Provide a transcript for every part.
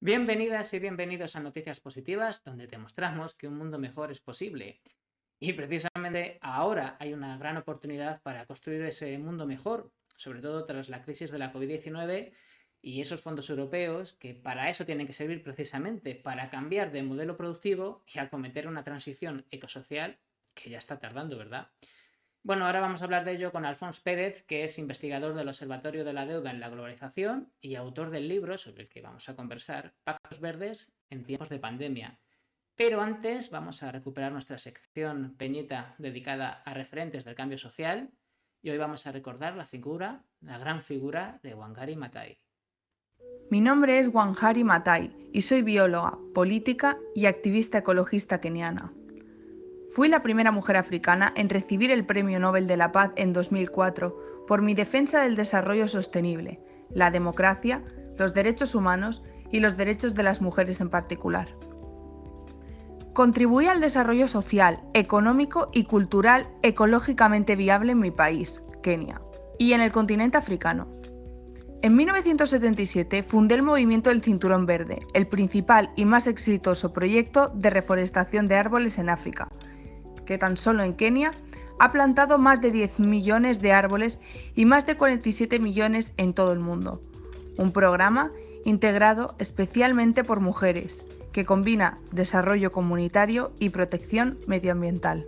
Bienvenidas y bienvenidos a Noticias Positivas, donde te mostramos que un mundo mejor es posible. Y precisamente ahora hay una gran oportunidad para construir ese mundo mejor, sobre todo tras la crisis de la COVID-19 y esos fondos europeos que para eso tienen que servir precisamente, para cambiar de modelo productivo y acometer una transición ecosocial que ya está tardando, ¿verdad? Bueno, ahora vamos a hablar de ello con Alfons Pérez, que es investigador del Observatorio de la Deuda en la Globalización y autor del libro sobre el que vamos a conversar, Pactos Verdes en tiempos de pandemia. Pero antes vamos a recuperar nuestra sección peñita dedicada a referentes del cambio social y hoy vamos a recordar la gran figura de Wangari Maathai. Mi nombre es Wangari Maathai y soy bióloga, política y activista ecologista keniana. Fui la primera mujer africana en recibir el Premio Nobel de la Paz en 2004 por mi defensa del desarrollo sostenible, la democracia, los derechos humanos y los derechos de las mujeres en particular. Contribuí al desarrollo social, económico y cultural ecológicamente viable en mi país, Kenia, y en el continente africano. En 1977 fundé el movimiento del Cinturón Verde, el principal y más exitoso proyecto de reforestación de árboles en África, que tan solo en Kenia ha plantado más de 10 millones de árboles y más de 47 millones en todo el mundo. Un programa integrado especialmente por mujeres, que combina desarrollo comunitario y protección medioambiental.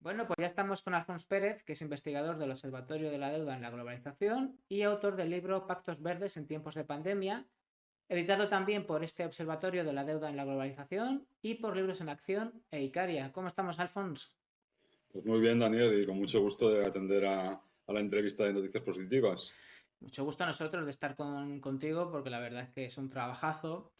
Bueno, pues ya estamos con Alfons Pérez, que es investigador del Observatorio de la Deuda en la Globalización y autor del libro Pactos Verdes en tiempos de pandemia, editado también por este Observatorio de la Deuda en la Globalización y por Libros en Acción e Icaria. ¿Cómo estamos, Alfons? Pues muy bien, Daniel, y con mucho gusto de atender a la entrevista de Noticias Positivas. Mucho gusto a nosotros de estar contigo porque la verdad es que es un trabajazo.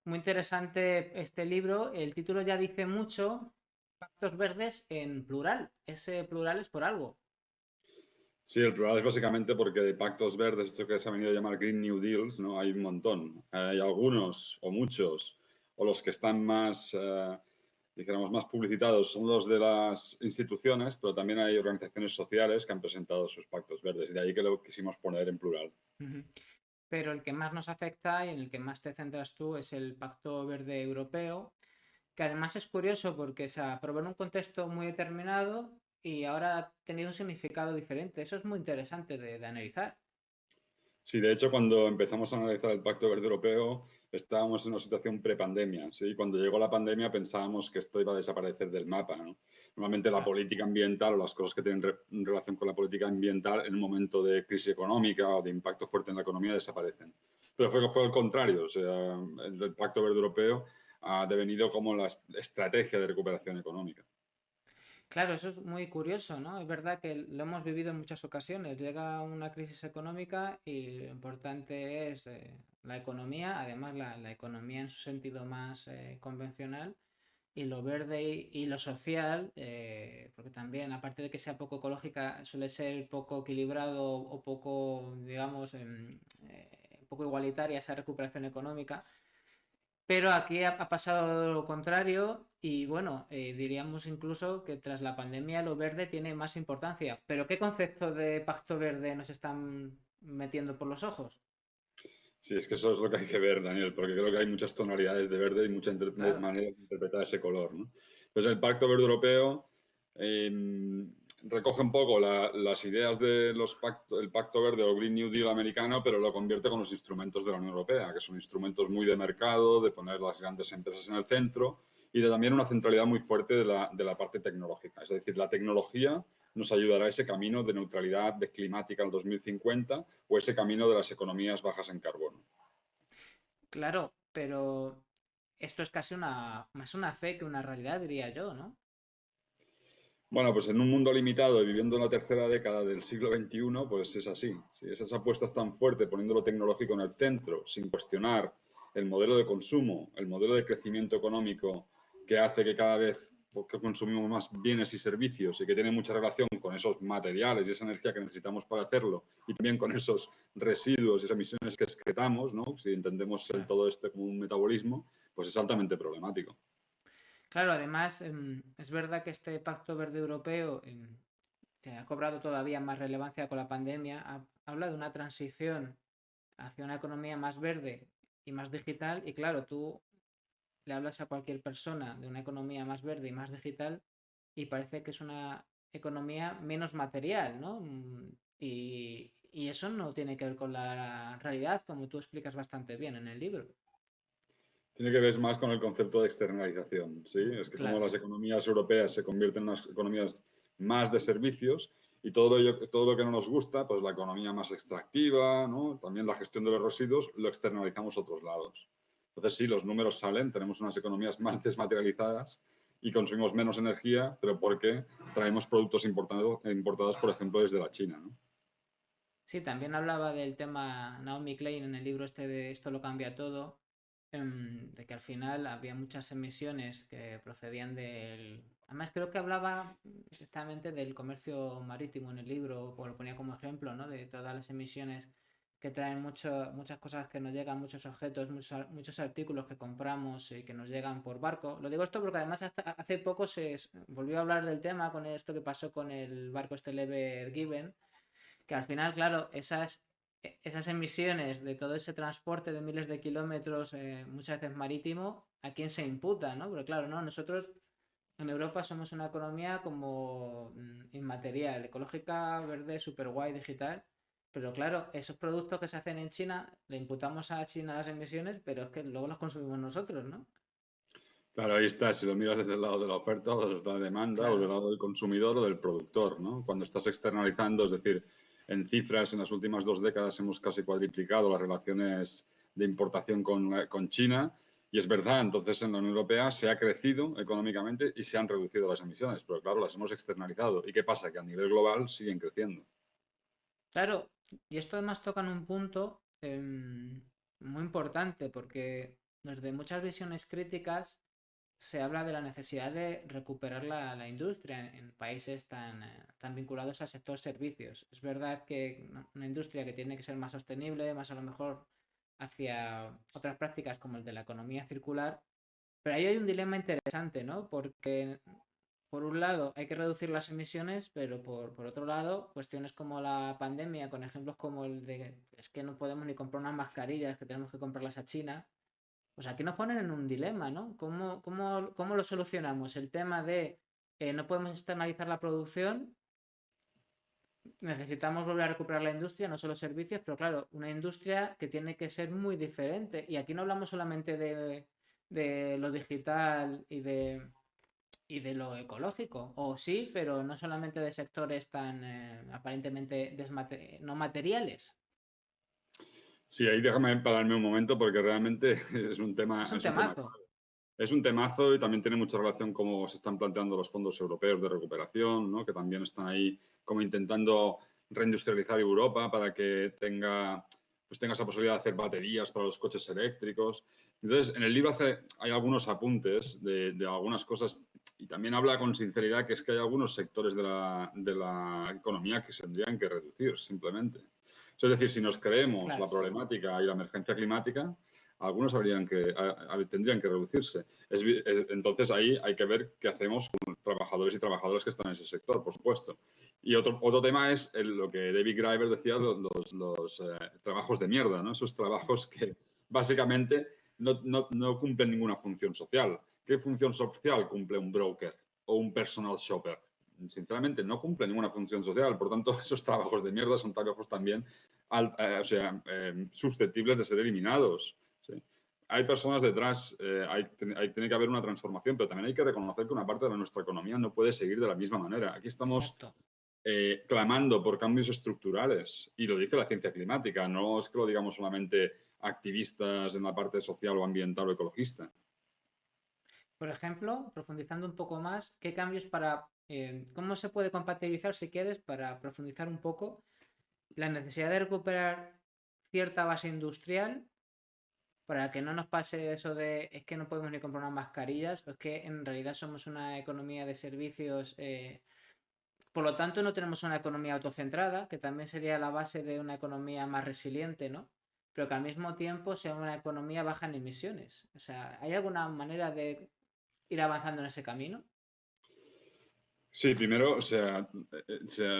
Muy interesante este libro. El título ya dice mucho. Pactos verdes en plural. Ese plural es por algo. Sí, el plural es básicamente porque de pactos verdes, esto que se ha venido a llamar Green New Deals, ¿no? Hay un montón. Hay algunos o muchos, o los que están más, dijéramos, más publicitados son los de las instituciones, pero también hay organizaciones sociales que han presentado sus pactos verdes, y de ahí que lo quisimos poner en plural. Pero el que más nos afecta y en el que más te centras tú es el Pacto Verde Europeo, que además es curioso porque se aprobó en un contexto muy determinado y ahora ha tenido un significado diferente. Eso es muy interesante de analizar. Sí, de hecho, cuando empezamos a analizar el Pacto Verde Europeo, estábamos en una situación prepandemia, ¿sí? Cuando llegó la pandemia pensábamos que esto iba a desaparecer del mapa, ¿no? Normalmente la Claro. política ambiental o las cosas que tienen relación con la política ambiental en un momento de crisis económica o de impacto fuerte en la economía desaparecen. Pero fue al contrario, o sea, el Pacto Verde Europeo ha devenido como la estrategia de recuperación económica. Claro, eso es muy curioso, ¿no? Es verdad que lo hemos vivido en muchas ocasiones. Llega una crisis económica y lo importante es la economía, además la economía en su sentido más convencional, y lo verde y lo social, porque también, aparte de que sea poco ecológica, suele ser poco equilibrado o poco, digamos, poco igualitaria esa recuperación económica. Pero aquí ha pasado lo contrario y bueno, diríamos incluso que tras la pandemia lo verde tiene más importancia. Pero ¿qué concepto de pacto verde nos están metiendo por los ojos? Sí, es que eso es lo que hay que ver, Daniel, porque creo que hay muchas tonalidades de verde y muchas Claro. maneras de interpretar ese color, ¿no? Entonces, el Pacto Verde Europeo eh, recoge un poco las ideas del Pacto Verde o Green New Deal americano, pero lo convierte con los instrumentos de la Unión Europea, que son instrumentos muy de mercado, de poner las grandes empresas en el centro y de también una centralidad muy fuerte de la parte tecnológica. Es decir, la tecnología nos ayudará a ese camino de neutralidad de climática al 2050 o ese camino de las economías bajas en carbono. Claro, pero esto es casi más una fe que una realidad, diría yo, ¿no? Bueno, pues en un mundo limitado y viviendo en la tercera década del siglo XXI, pues es así. Si esas apuestas tan fuerte, poniendo lo tecnológico en el centro, sin cuestionar el modelo de consumo, el modelo de crecimiento económico que hace que cada vez que consumimos más bienes y servicios y que tiene mucha relación con esos materiales y esa energía que necesitamos para hacerlo y también con esos residuos y esas emisiones que excretamos, ¿no? Si entendemos Claro. todo esto como un metabolismo, pues es altamente problemático. Claro, además, es verdad que este Pacto Verde Europeo, que ha cobrado todavía más relevancia con la pandemia, habla de una transición hacia una economía más verde y más digital. Y claro, tú le hablas a cualquier persona de una economía más verde y más digital y parece que es una economía menos material, ¿no? Y eso no tiene que ver con la realidad, como tú explicas bastante bien en el libro. Tiene que ver más con el concepto de externalización, ¿sí? Es que como Claro. las economías europeas se convierten en unas economías más de servicios y todo lo que no nos gusta, pues la economía más extractiva, ¿no? También la gestión de los residuos, lo externalizamos a otros lados. Entonces sí, los números salen, tenemos unas economías más desmaterializadas y consumimos menos energía, pero porque traemos productos importados, por ejemplo, desde la China, ¿no? Sí, también hablaba del tema Naomi Klein en el libro este de Esto lo cambia todo, de que al final había muchas emisiones que procedían del... Además creo que hablaba exactamente del comercio marítimo en el libro, o lo ponía como ejemplo, ¿no? De todas las emisiones que traen muchas cosas que nos llegan, muchos objetos, muchos artículos que compramos y que nos llegan por barco. Lo digo esto porque además hace poco volvió a hablar del tema con esto que pasó con el barco este Ever Given, que al final, claro, esas emisiones de todo ese transporte de miles de kilómetros, muchas veces marítimo, ¿a quién se imputa, no? Porque claro, no, nosotros en Europa somos una economía como inmaterial, ecológica, verde, super guay, digital. Pero claro, esos productos que se hacen en China, le imputamos a China las emisiones, pero es que luego los consumimos nosotros, ¿no? Claro, ahí está, si lo miras desde el lado de la oferta o desde la demanda o del Claro. lado del consumidor o del productor, ¿no? Cuando estás externalizando, es decir, en cifras, en las últimas 2 décadas hemos casi cuadriplicado las relaciones de importación con China y es verdad, entonces en la Unión Europea se ha crecido económicamente y se han reducido las emisiones, pero claro, las hemos externalizado. ¿Y qué pasa? Que a nivel global siguen creciendo. Claro, y esto además toca en un punto muy importante, porque desde muchas visiones críticas se habla de la necesidad de recuperar la industria en países tan vinculados al sector servicios. Es verdad que una industria que tiene que ser más sostenible, más a lo mejor hacia otras prácticas como el de la economía circular, pero ahí hay un dilema interesante, ¿no? Porque por un lado hay que reducir las emisiones, pero por otro lado, cuestiones como la pandemia, con ejemplos como el de es que no podemos ni comprar unas mascarillas, que tenemos que comprarlas a China, pues aquí nos ponen en un dilema, ¿no? ¿Cómo lo solucionamos? El tema de no podemos externalizar la producción, necesitamos volver a recuperar la industria, no solo servicios, pero claro, una industria que tiene que ser muy diferente. Y aquí no hablamos solamente de lo digital y de lo ecológico, o sí, pero no solamente de sectores tan aparentemente no materiales. Sí, ahí déjame pararme un momento porque realmente es un tema, Es un es un tema temazo. Es un temazo y también tiene mucha relación con cómo se están planteando los fondos europeos de recuperación, ¿no? Que también están ahí como intentando reindustrializar Europa para que tenga esa posibilidad de hacer baterías para los coches eléctricos. Entonces, en el libro hay algunos apuntes de algunas cosas y también habla con sinceridad que es que hay algunos sectores de la economía que se tendrían que reducir simplemente. Es decir, si nos creemos la Claro. problemática y la emergencia climática, algunos tendrían que reducirse. Entonces ahí hay que ver qué hacemos con trabajadores y trabajadoras que están en ese sector, por supuesto. Y otro tema es lo que David Graeber decía, los trabajos de mierda, ¿no? Esos trabajos que básicamente no cumplen ninguna función social. ¿Qué función social cumple un broker o un personal shopper? Sinceramente, no cumple ninguna función social. Por tanto, esos trabajos de mierda son trabajos también susceptibles de ser eliminados. ¿Sí? Hay personas detrás, tiene que haber una transformación, pero también hay que reconocer que una parte de nuestra economía no puede seguir de la misma manera. Aquí estamos Exacto. clamando por cambios estructurales y lo dice la ciencia climática, no es que lo digamos solamente activistas en la parte social o ambiental o ecologista. Por ejemplo, profundizando un poco más, ¿qué cambios cómo se puede compatibilizar, si quieres, para profundizar un poco, la necesidad de recuperar cierta base industrial para que no nos pase eso de es que no podemos ni comprar unas mascarillas, es que en realidad somos una economía de servicios, por lo tanto no tenemos una economía autocentrada, que también sería la base de una economía más resiliente, ¿no? Pero que al mismo tiempo sea una economía baja en emisiones. O sea, ¿hay alguna manera de ir avanzando en ese camino? Sí, primero,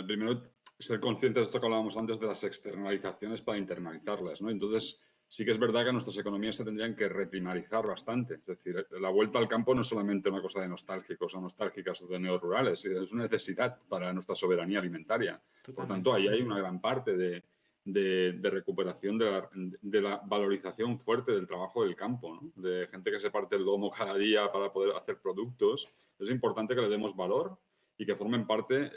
primero ser conscientes de esto que hablábamos antes de las externalizaciones para internalizarlas, ¿no? Entonces, sí que es verdad que nuestras economías se tendrían que reprimarizar bastante. Es decir, la vuelta al campo no es solamente una cosa de nostálgicos o nostálgicas o de neorurales, es una necesidad para nuestra soberanía alimentaria. Por tanto, Totalmente. ahí hay una gran parte de recuperación de la valorización fuerte del trabajo del campo, ¿no? De gente que se parte el lomo cada día para poder hacer productos. Es importante que le demos valor y que formen parte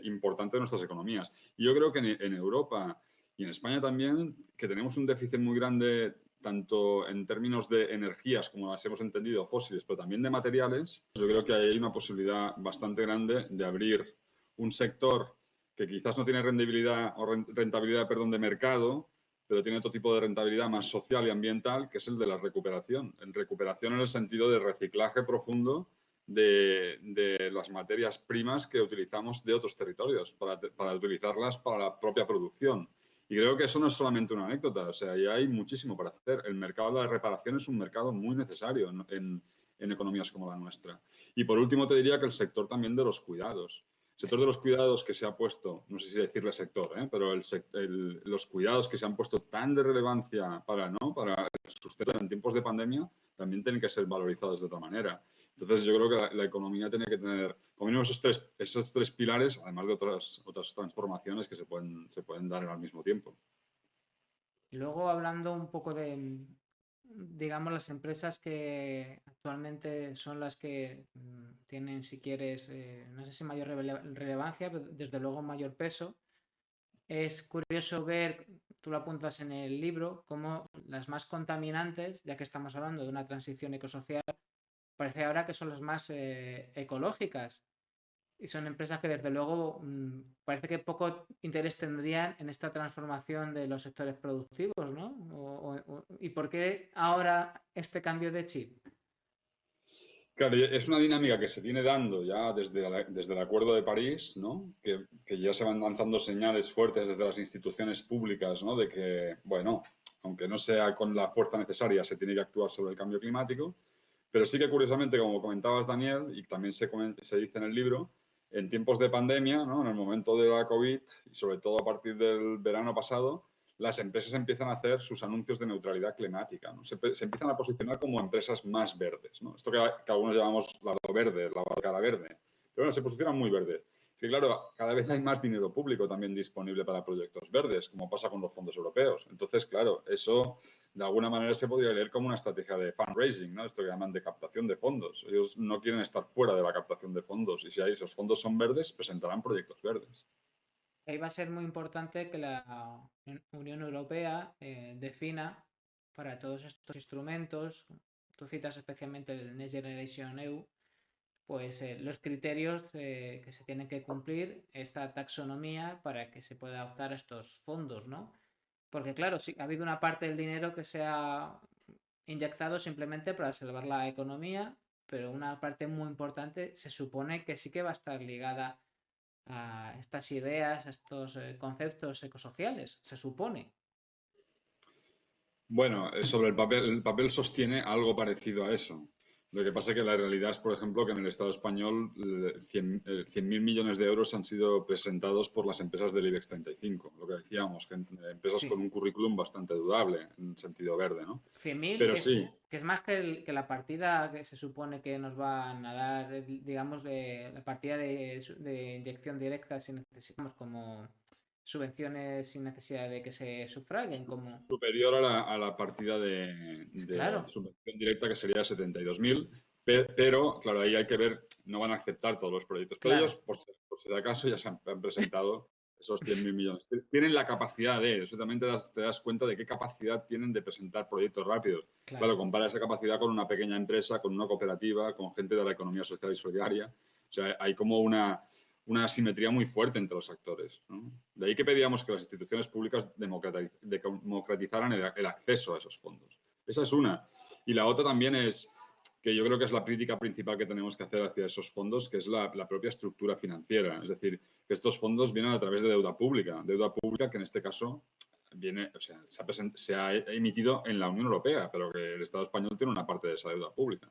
importante de nuestras economías. Y yo creo que en Europa y en España también, que tenemos un déficit muy grande tanto en términos de energías, como las hemos entendido, fósiles, pero también de materiales. Yo creo que hay una posibilidad bastante grande de abrir un sector que quizás no tiene rentabilidad de mercado, pero tiene otro tipo de rentabilidad más social y ambiental, que es el de la recuperación. En recuperación en el sentido de reciclaje profundo de las materias primas que utilizamos de otros territorios para utilizarlas para la propia producción. Y creo que eso no es solamente una anécdota, o sea, ya hay muchísimo para hacer. El mercado de la reparación es un mercado muy necesario en economías como la nuestra. Y por último te diría que el sector también de los cuidados. El sector de los cuidados que se ha puesto, no sé si decirle sector, pero los cuidados que se han puesto tan de relevancia para el sustento en tiempos de pandemia, también tienen que ser valorizados de otra manera. Entonces, yo creo que la economía tiene que tener, como mínimo, esos tres pilares, además de otras transformaciones que se pueden dar al mismo tiempo. Y luego hablando un poco de, digamos, las empresas que actualmente son las que tienen, si quieres, no sé si mayor relevancia, pero desde luego mayor peso. Es curioso ver, tú lo apuntas en el libro, cómo las más contaminantes, ya que estamos hablando de una transición ecosocial, parece ahora que son las más ecológicas. Y son empresas que desde luego parece que poco interés tendrían en esta transformación de los sectores productivos, ¿no? ¿Y por qué ahora este cambio de chip? Claro, y es una dinámica que se viene dando ya desde el Acuerdo de París, ¿no? Que ya se van lanzando señales fuertes desde las instituciones públicas, ¿no? De que, bueno, aunque no sea con la fuerza necesaria, se tiene que actuar sobre el cambio climático. Pero sí que curiosamente, como comentabas, Daniel, y también se dice en el libro, en tiempos de pandemia, ¿no? En el momento de la COVID, y sobre todo a partir del verano pasado, las empresas empiezan a hacer sus anuncios de neutralidad climática, ¿no? Se empiezan a posicionar como empresas más verdes, ¿no? Esto que algunos llamamos lado verde, la cara verde. Pero bueno, se posicionan muy verde. Sí, claro, cada vez hay más dinero público también disponible para proyectos verdes, como pasa con los fondos europeos. Entonces, claro, eso de alguna manera se podría leer como una estrategia de fundraising, ¿no? Esto que llaman de captación de fondos. Ellos no quieren estar fuera de la captación de fondos y si esos fondos son verdes, presentarán proyectos verdes. Ahí va a ser muy importante que la Unión Europea defina para todos estos instrumentos, tú citas especialmente el Next Generation EU, pues los criterios que se tienen que cumplir, esta taxonomía para que se pueda optar a estos fondos, ¿no? Porque claro, sí, ha habido una parte del dinero que se ha inyectado simplemente para salvar la economía, pero una parte muy importante se supone que sí que va a estar ligada a estas ideas, a estos conceptos ecosociales, se supone. Bueno, sobre el papel sostiene algo parecido a eso. Lo que pasa es que la realidad es, por ejemplo, que en el Estado español 100.000 millones de euros han sido presentados por las empresas del IBEX 35, lo que decíamos, empresas con Sí, un currículum bastante dudable en sentido verde, ¿no? 100.000, Pero sí, que es más que, que la partida que se supone que nos van a dar, digamos, de la partida de inyección directa si necesitamos como subvenciones sin necesidad de que se sufraguen, como... superior a la partida de Claro, subvención directa, que sería 72.000, pero claro, ahí hay que ver, no van a aceptar todos los proyectos, pero ellos, claro, por si de acaso, ya se han presentado esos 100.000 millones. Tienen la capacidad de, eso también te das cuenta de qué capacidad tienen de presentar proyectos rápidos. claro. Claro, compara esa capacidad con una pequeña empresa, con una cooperativa, con gente de la economía social y solidaria. O sea, hay como una asimetría muy fuerte entre los actores, ¿no? De ahí que pedíamos que las instituciones públicas democratizaran el acceso a esos fondos. Esa es una. Y la otra también es que yo creo que es la crítica principal que tenemos que hacer hacia esos fondos, que es la propia estructura financiera. Es decir, que estos fondos vienen a través de deuda pública que en este caso viene, o sea, se ha emitido en la Unión Europea, pero que el Estado español tiene una parte de esa deuda pública.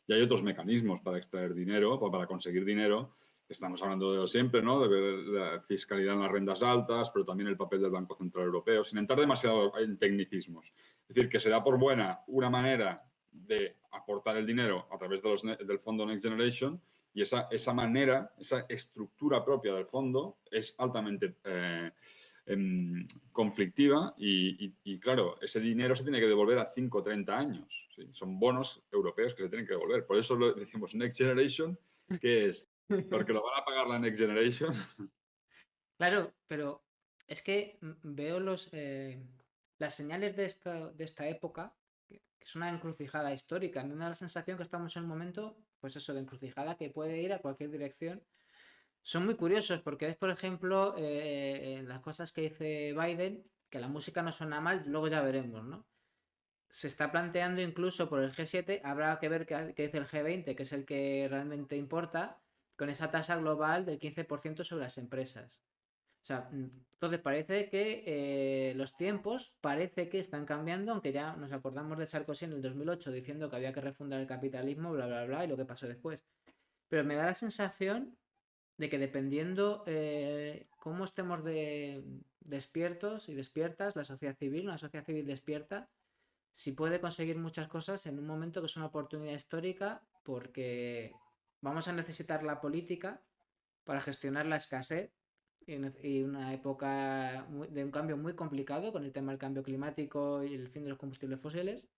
y hay otros mecanismos para extraer dinero o para conseguir dinero. Estamos hablando de siempre, ¿no? De la fiscalidad en las rentas altas, pero también el papel del Banco Central Europeo, sin entrar demasiado en tecnicismos. Es decir, que se da por buena una manera de aportar el dinero a través del fondo Next Generation, y esa manera, esa estructura propia del fondo es altamente conflictiva y, claro, ese dinero se tiene que devolver a 5 o 30 años. ¿Sí? Son bonos europeos que se tienen que devolver. Por eso lo decimos Next Generation, que es porque lo van a pagar la Next Generation. Claro, pero es que veo las señales de esta época, que es una encrucijada histórica. A mí me da la sensación que estamos en un momento, pues eso, de encrucijada que puede ir a cualquier dirección. Son muy curiosos porque ves, por ejemplo, las cosas que dice Biden, que la música no suena mal, luego ya veremos, ¿no? Se está planteando incluso por el G7, habrá que ver qué dice el G20, que es el que realmente importa, con esa tasa global del 15% sobre las empresas. O sea, entonces parece que los tiempos parece que están cambiando, aunque ya nos acordamos de Sarkozy en el 2008 diciendo que había que refundar el capitalismo, bla, bla, bla, y lo que pasó después. Pero me da la sensación de que dependiendo cómo estemos despiertos y despiertas, la sociedad civil, una sociedad civil despierta, si puede conseguir muchas cosas en un momento que es una oportunidad histórica porque vamos a necesitar la política para gestionar la escasez y una época de un cambio muy complicado con el tema del cambio climático y el fin de los combustibles fósiles.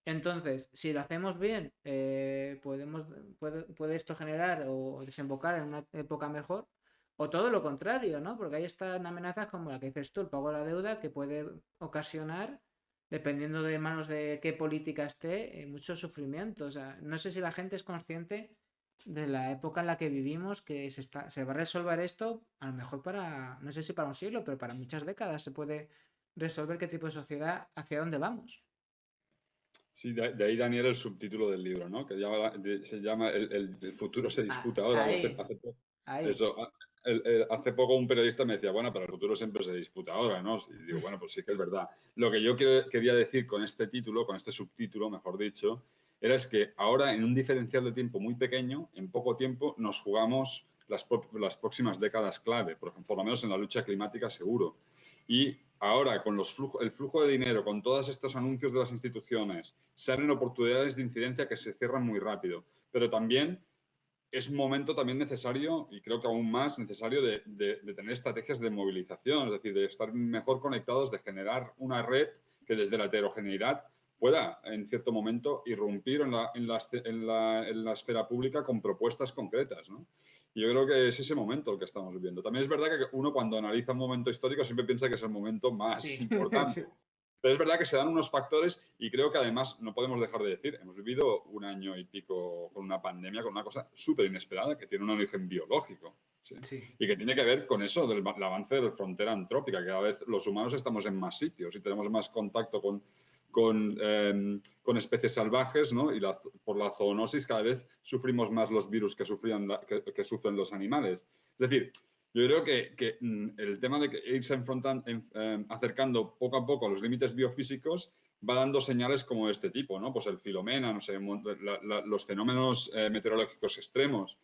Entonces, si lo hacemos bien, puede esto generar o desembocar en una época mejor, o todo lo contrario, ¿no? Porque ahí están amenazas como la que dices tú, el pago de la deuda, que puede ocasionar, dependiendo de manos de qué política esté, mucho sufrimiento. O sea, no sé si la gente es consciente de la época en la que vivimos, que se va a resolver esto, a lo mejor para, no sé si para un siglo, pero para muchas décadas se puede resolver qué tipo de sociedad, hacia dónde vamos. Sí, de ahí, Daniel, el subtítulo del libro, ¿no? Que se llama El futuro se Ah, disputa ahora. ahí, ahí. Eso, hace poco un periodista me decía, bueno, pero el futuro siempre se disputa ahora, ¿no? Y digo, bueno, pues sí que es verdad. Lo que yo quería decir con este título, con este subtítulo, mejor dicho, es que ahora, en un diferencial de tiempo muy pequeño, en poco tiempo, nos jugamos las próximas décadas clave, por lo menos en la lucha climática seguro. Y ahora, con el flujo de dinero, con todos estos anuncios de las instituciones, se abren oportunidades de incidencia que se cierran muy rápido. Pero también es un momento también necesario, y creo que aún más necesario, de tener estrategias de movilización, es decir, de estar mejor conectados, de generar una red que desde la heterogeneidad pueda, en cierto momento, irrumpir en la esfera pública con propuestas concretas, ¿no? Y yo creo que es ese momento el que estamos viviendo. También es verdad que uno, cuando analiza un momento histórico, siempre piensa que es el momento más Sí, importante. sí. Pero es verdad que se dan unos factores y creo que además no podemos dejar de decir, hemos vivido un año y pico con una pandemia, con una cosa súper inesperada que tiene un origen biológico, ¿sí? Sí. Y que tiene que ver con eso, del avance de la frontera antrópica, que cada vez los humanos estamos en más sitios y tenemos más contacto con especies salvajes, ¿no? Y por la zoonosis cada vez sufrimos más los virus que sufren los animales. Es decir, yo creo que el tema de irse acercando poco a poco a los límites biofísicos va dando señales como este tipo, ¿no? Pues el Filomena, no sé, los fenómenos meteorológicos extremos.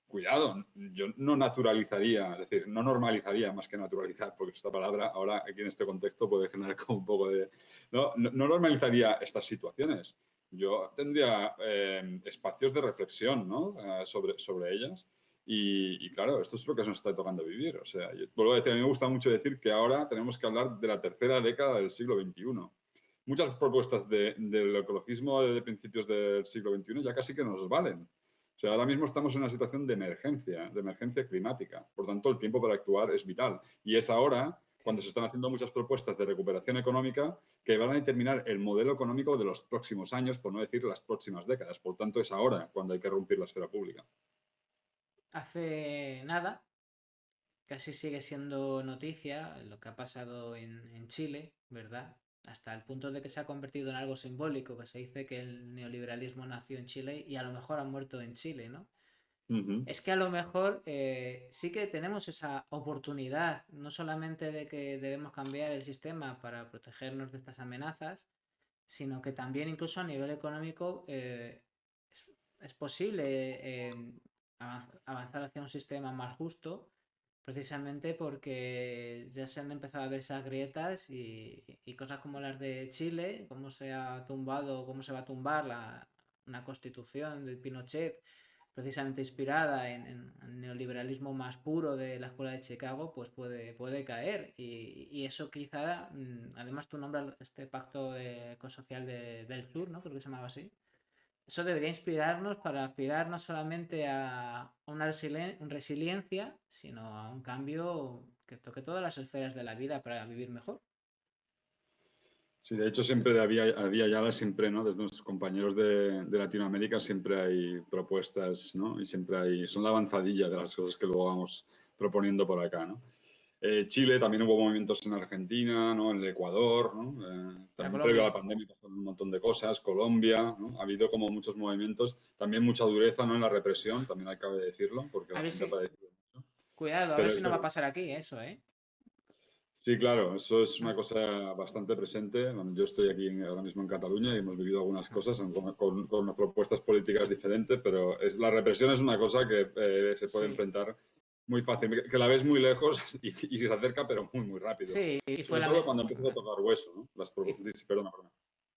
Cuidado, yo no naturalizaría, es decir, no normalizaría más que naturalizar, porque esta palabra ahora aquí en este contexto puede generar como un poco de... No normalizaría estas situaciones. Yo tendría espacios de reflexión, ¿no? Sobre ellas. Y claro, esto es lo que nos está tocando vivir. O sea, yo vuelvo a decir, a mí me gusta mucho decir que ahora tenemos que hablar de la tercera década del siglo XXI. Muchas propuestas del ecologismo de principios del siglo XXI ya casi que nos valen. O sea, ahora mismo estamos en una situación de emergencia climática. Por tanto, el tiempo para actuar es vital. Y es ahora cuando se están haciendo muchas propuestas de recuperación económica que van a determinar el modelo económico de los próximos años, por no decir las próximas décadas. Por tanto, es ahora cuando hay que romper la esfera pública. Hace nada, casi sigue siendo noticia lo que ha pasado en Chile, ¿verdad? Hasta el punto de que se ha convertido en algo simbólico, que se dice que el neoliberalismo nació en Chile y a lo mejor ha muerto en Chile, ¿no? Es que a lo mejor sí que tenemos esa oportunidad, no solamente de que debemos cambiar el sistema para protegernos de estas amenazas, sino que también incluso a nivel económico es posible avanzar hacia un sistema más justo, precisamente porque ya se han empezado a ver esas grietas y cosas como las de Chile, cómo se ha tumbado, cómo se va a tumbar una constitución de Pinochet, precisamente inspirada en el neoliberalismo más puro de la escuela de Chicago, pues puede caer. Y eso quizá, además tú nombras este pacto ecosocial del sur, ¿no? Creo que se llamaba así. Eso debería inspirarnos para aspirar no solamente a una resiliencia, sino a un cambio que toque todas las esferas de la vida para vivir mejor. Sí, de hecho siempre había ya siempre, ¿no? Desde nuestros compañeros de Latinoamérica siempre hay propuestas, ¿no? Y siempre hay, son la avanzadilla de las cosas que luego vamos proponiendo por acá, ¿no? Chile, también hubo movimientos en Argentina, ¿no? En el Ecuador, ¿no? La También previo a Colombia. la pandemia pasaron un montón de cosas, Colombia, ¿no? Ha habido como muchos movimientos, también mucha dureza, ¿no? En la represión, también hay que decirlo, porque A la ver gente ha si, padecido mucho. cuidado, a ver Pero si es no va a verdad. pasar aquí eso, ¿eh? Sí, claro, eso es ¿No? una cosa bastante presente. Bueno, yo estoy aquí ahora mismo en Cataluña y hemos vivido algunas cosas con unas propuestas políticas diferentes, pero la represión es una cosa que se puede Sí, enfrentar muy fácil, que la ves muy lejos y se acerca, pero muy, muy rápido. sí, y fue Sobre la... todo cuando empiezas a tocar hueso, ¿no? Sí, perdona,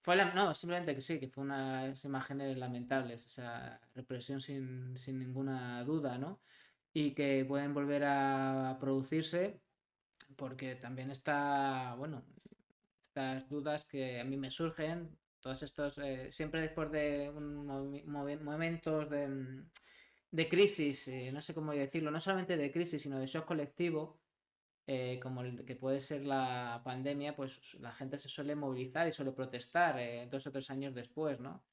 perdona. No, simplemente que sí, que fue unas imágenes lamentables, esa represión sin ninguna duda, ¿no? Y que pueden volver a producirse porque también está, bueno, estas dudas que a mí me surgen, todos estos, siempre después de momentos de crisis, no sé cómo decirlo, no solamente de crisis, sino de shock colectivo, como el que puede ser la pandemia, pues la gente se suele movilizar y suele protestar 2 o 3 años después, ¿no?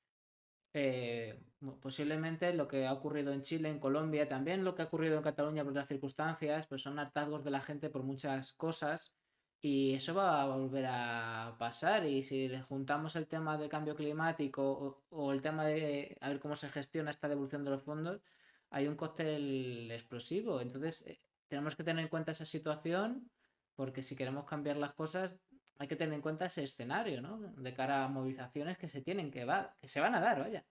Posiblemente lo que ha ocurrido en Chile, en Colombia, también lo que ha ocurrido en Cataluña por otras circunstancias, pues son hartazgos de la gente por muchas cosas y eso va a volver a pasar y si le juntamos el tema del cambio climático o el tema de a ver cómo se gestiona esta devolución de los fondos, hay un cóctel explosivo. Entonces, tenemos que tener en cuenta esa situación porque si queremos cambiar las cosas hay que tener en cuenta ese escenario, ¿no? De cara a movilizaciones que que se van a dar, vaya.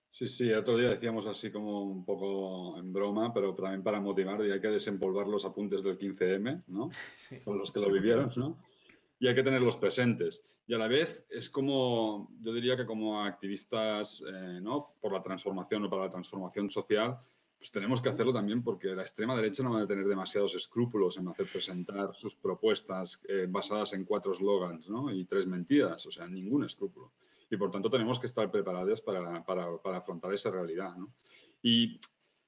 Sí, sí, otro día decíamos así como un poco en broma, pero también para motivar, y hay que desempolvar los apuntes del 15M, ¿no? Sí. Son los que lo vivieron, ¿no? Y hay que tenerlos presentes. Y a la vez es como, yo diría que como activistas, ¿no? Por la transformación o para la transformación social, pues tenemos que hacerlo también porque la extrema derecha no va a tener demasiados escrúpulos en hacer presentar sus propuestas basadas en 4 eslogans, ¿no? Y 3 mentiras, o sea, ningún escrúpulo. Y por tanto tenemos que estar preparados para afrontar esa realidad, ¿no? Y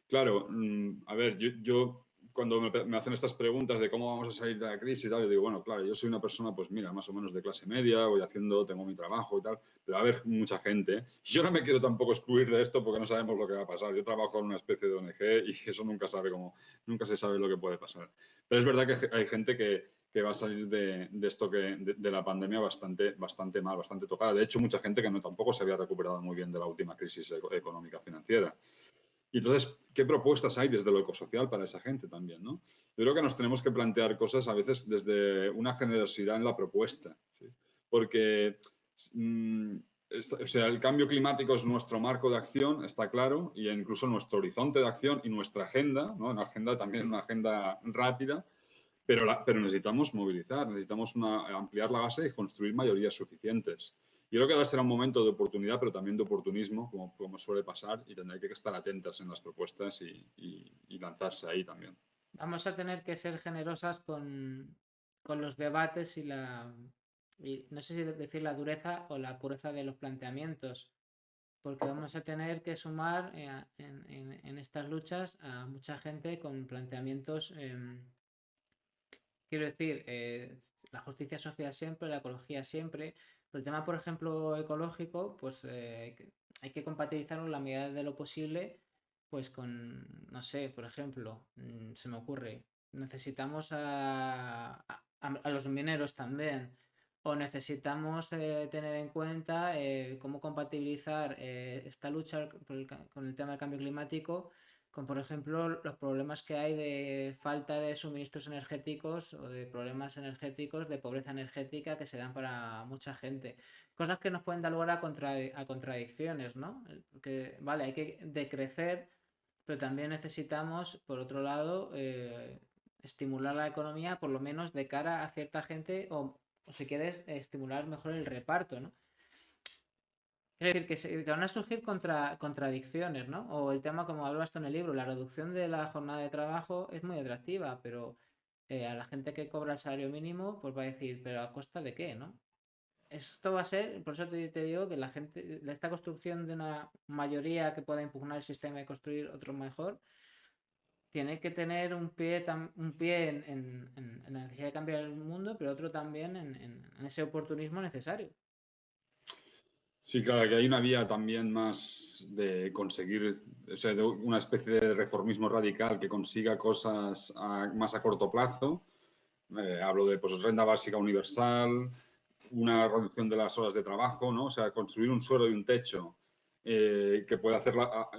claro, a ver, yo cuando me hacen estas preguntas de cómo vamos a salir de la crisis y tal, yo digo, bueno, claro, yo soy una persona, pues mira, más o menos de clase media, voy haciendo, tengo mi trabajo y tal, pero va a haber mucha gente. Yo no me quiero tampoco excluir de esto porque no sabemos lo que va a pasar. Yo trabajo en una especie de ONG y eso nunca se sabe lo que puede pasar. Pero es verdad que hay gente que va a salir de esto de la pandemia bastante mal, bastante tocada. De hecho, mucha gente que no tampoco se había recuperado muy bien de la última crisis económica financiera. Y entonces, ¿qué propuestas hay desde lo ecosocial para esa gente también, ¿no? Yo creo que nos tenemos que plantear cosas a veces desde una generosidad en la propuesta, ¿sí? Porque, o sea, el cambio climático es nuestro marco de acción, está claro, y incluso nuestro horizonte de acción y nuestra agenda, ¿no? Una agenda también, Sí. una agenda rápida, pero necesitamos movilizar, necesitamos ampliar la base y construir mayorías suficientes. Yo creo que ahora será un momento de oportunidad, pero también de oportunismo, como suele pasar, y tendré que estar atentas en las propuestas y lanzarse ahí también. Vamos a tener que ser generosas con los debates y no sé si decir la dureza o la pureza de los planteamientos, porque vamos a tener que sumar en estas luchas a mucha gente con planteamientos. Quiero decir, la justicia social siempre, la ecología siempre, pero el tema, por ejemplo, ecológico, pues hay que compatibilizarlo en la medida de lo posible, pues con, no sé, por ejemplo, se me ocurre, necesitamos a los mineros también, o necesitamos tener en cuenta cómo compatibilizar esta lucha con el tema del cambio climático con, por ejemplo, los problemas que hay de falta de suministros energéticos o de problemas energéticos, de pobreza energética que se dan para mucha gente. Cosas que nos pueden dar lugar a contradicciones, ¿no? Porque, vale, hay que decrecer, pero también necesitamos, por otro lado, estimular la economía, por lo menos de cara a cierta gente, o si quieres, estimular mejor el reparto, ¿no? Es decir, que van a surgir contradicciones, ¿no? O el tema, como hablas tú en el libro, la reducción de la jornada de trabajo es muy atractiva, pero a la gente que cobra el salario mínimo, pues va a decir, pero ¿a costa de qué, no? Esto va a ser, por eso te digo que la gente, esta construcción de una mayoría que pueda impugnar el sistema y construir otro mejor, tiene que tener un pie en la necesidad de cambiar el mundo, pero otro también en ese oportunismo necesario. Sí, claro, que hay una vía también más de conseguir, o sea, de una especie de reformismo radical que consiga cosas más a corto plazo. Hablo de pues, renta básica universal, una reducción de las horas de trabajo, ¿no? O sea, construir un suelo y un techo que pueda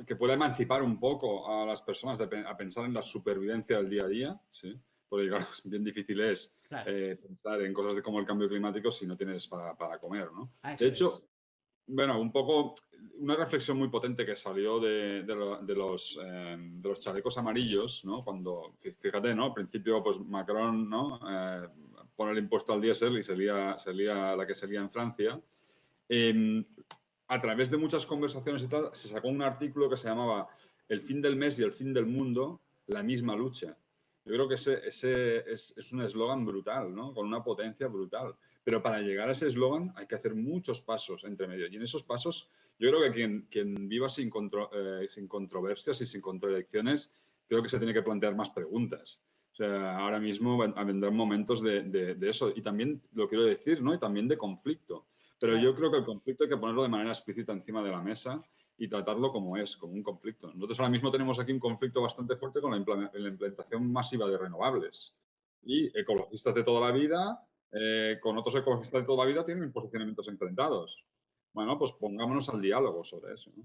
que pueda emancipar un poco a las personas a pensar en la supervivencia del día a día, ¿sí? Porque claro, bien difícil es Claro, pensar en cosas como el cambio climático si no tienes para comer, ¿no? De eso hecho, es. bueno, un poco una reflexión muy potente que salió de los chalecos amarillos, ¿no? Cuando, fíjate, ¿no? Al principio, pues Macron, ¿no? Pone el impuesto al diésel y se lía la que se lía en Francia. Eh, a través de muchas conversaciones y tal, se sacó un artículo que se llamaba El fin del mes y el fin del mundo, la misma lucha. Yo creo que ese es un eslogan brutal, ¿no? Con una potencia brutal. Pero para llegar a ese eslogan hay que hacer muchos pasos entre medio. Y en esos pasos, yo creo que quien viva sin controversias y sin contradicciones, creo que se tiene que plantear más preguntas. O sea, ahora mismo vendrán momentos de eso. Y también lo quiero decir, ¿no? Y también de conflicto. Pero Claro. yo creo que el conflicto hay que ponerlo de manera explícita encima de la mesa y tratarlo como es, como un conflicto. Nosotros ahora mismo tenemos aquí un conflicto bastante fuerte con la implementación masiva de renovables. Y ecologistas de toda la vida, con otros ecologistas de toda la vida, tienen posicionamientos enfrentados. Bueno, pues pongámonos al diálogo sobre eso, ¿no?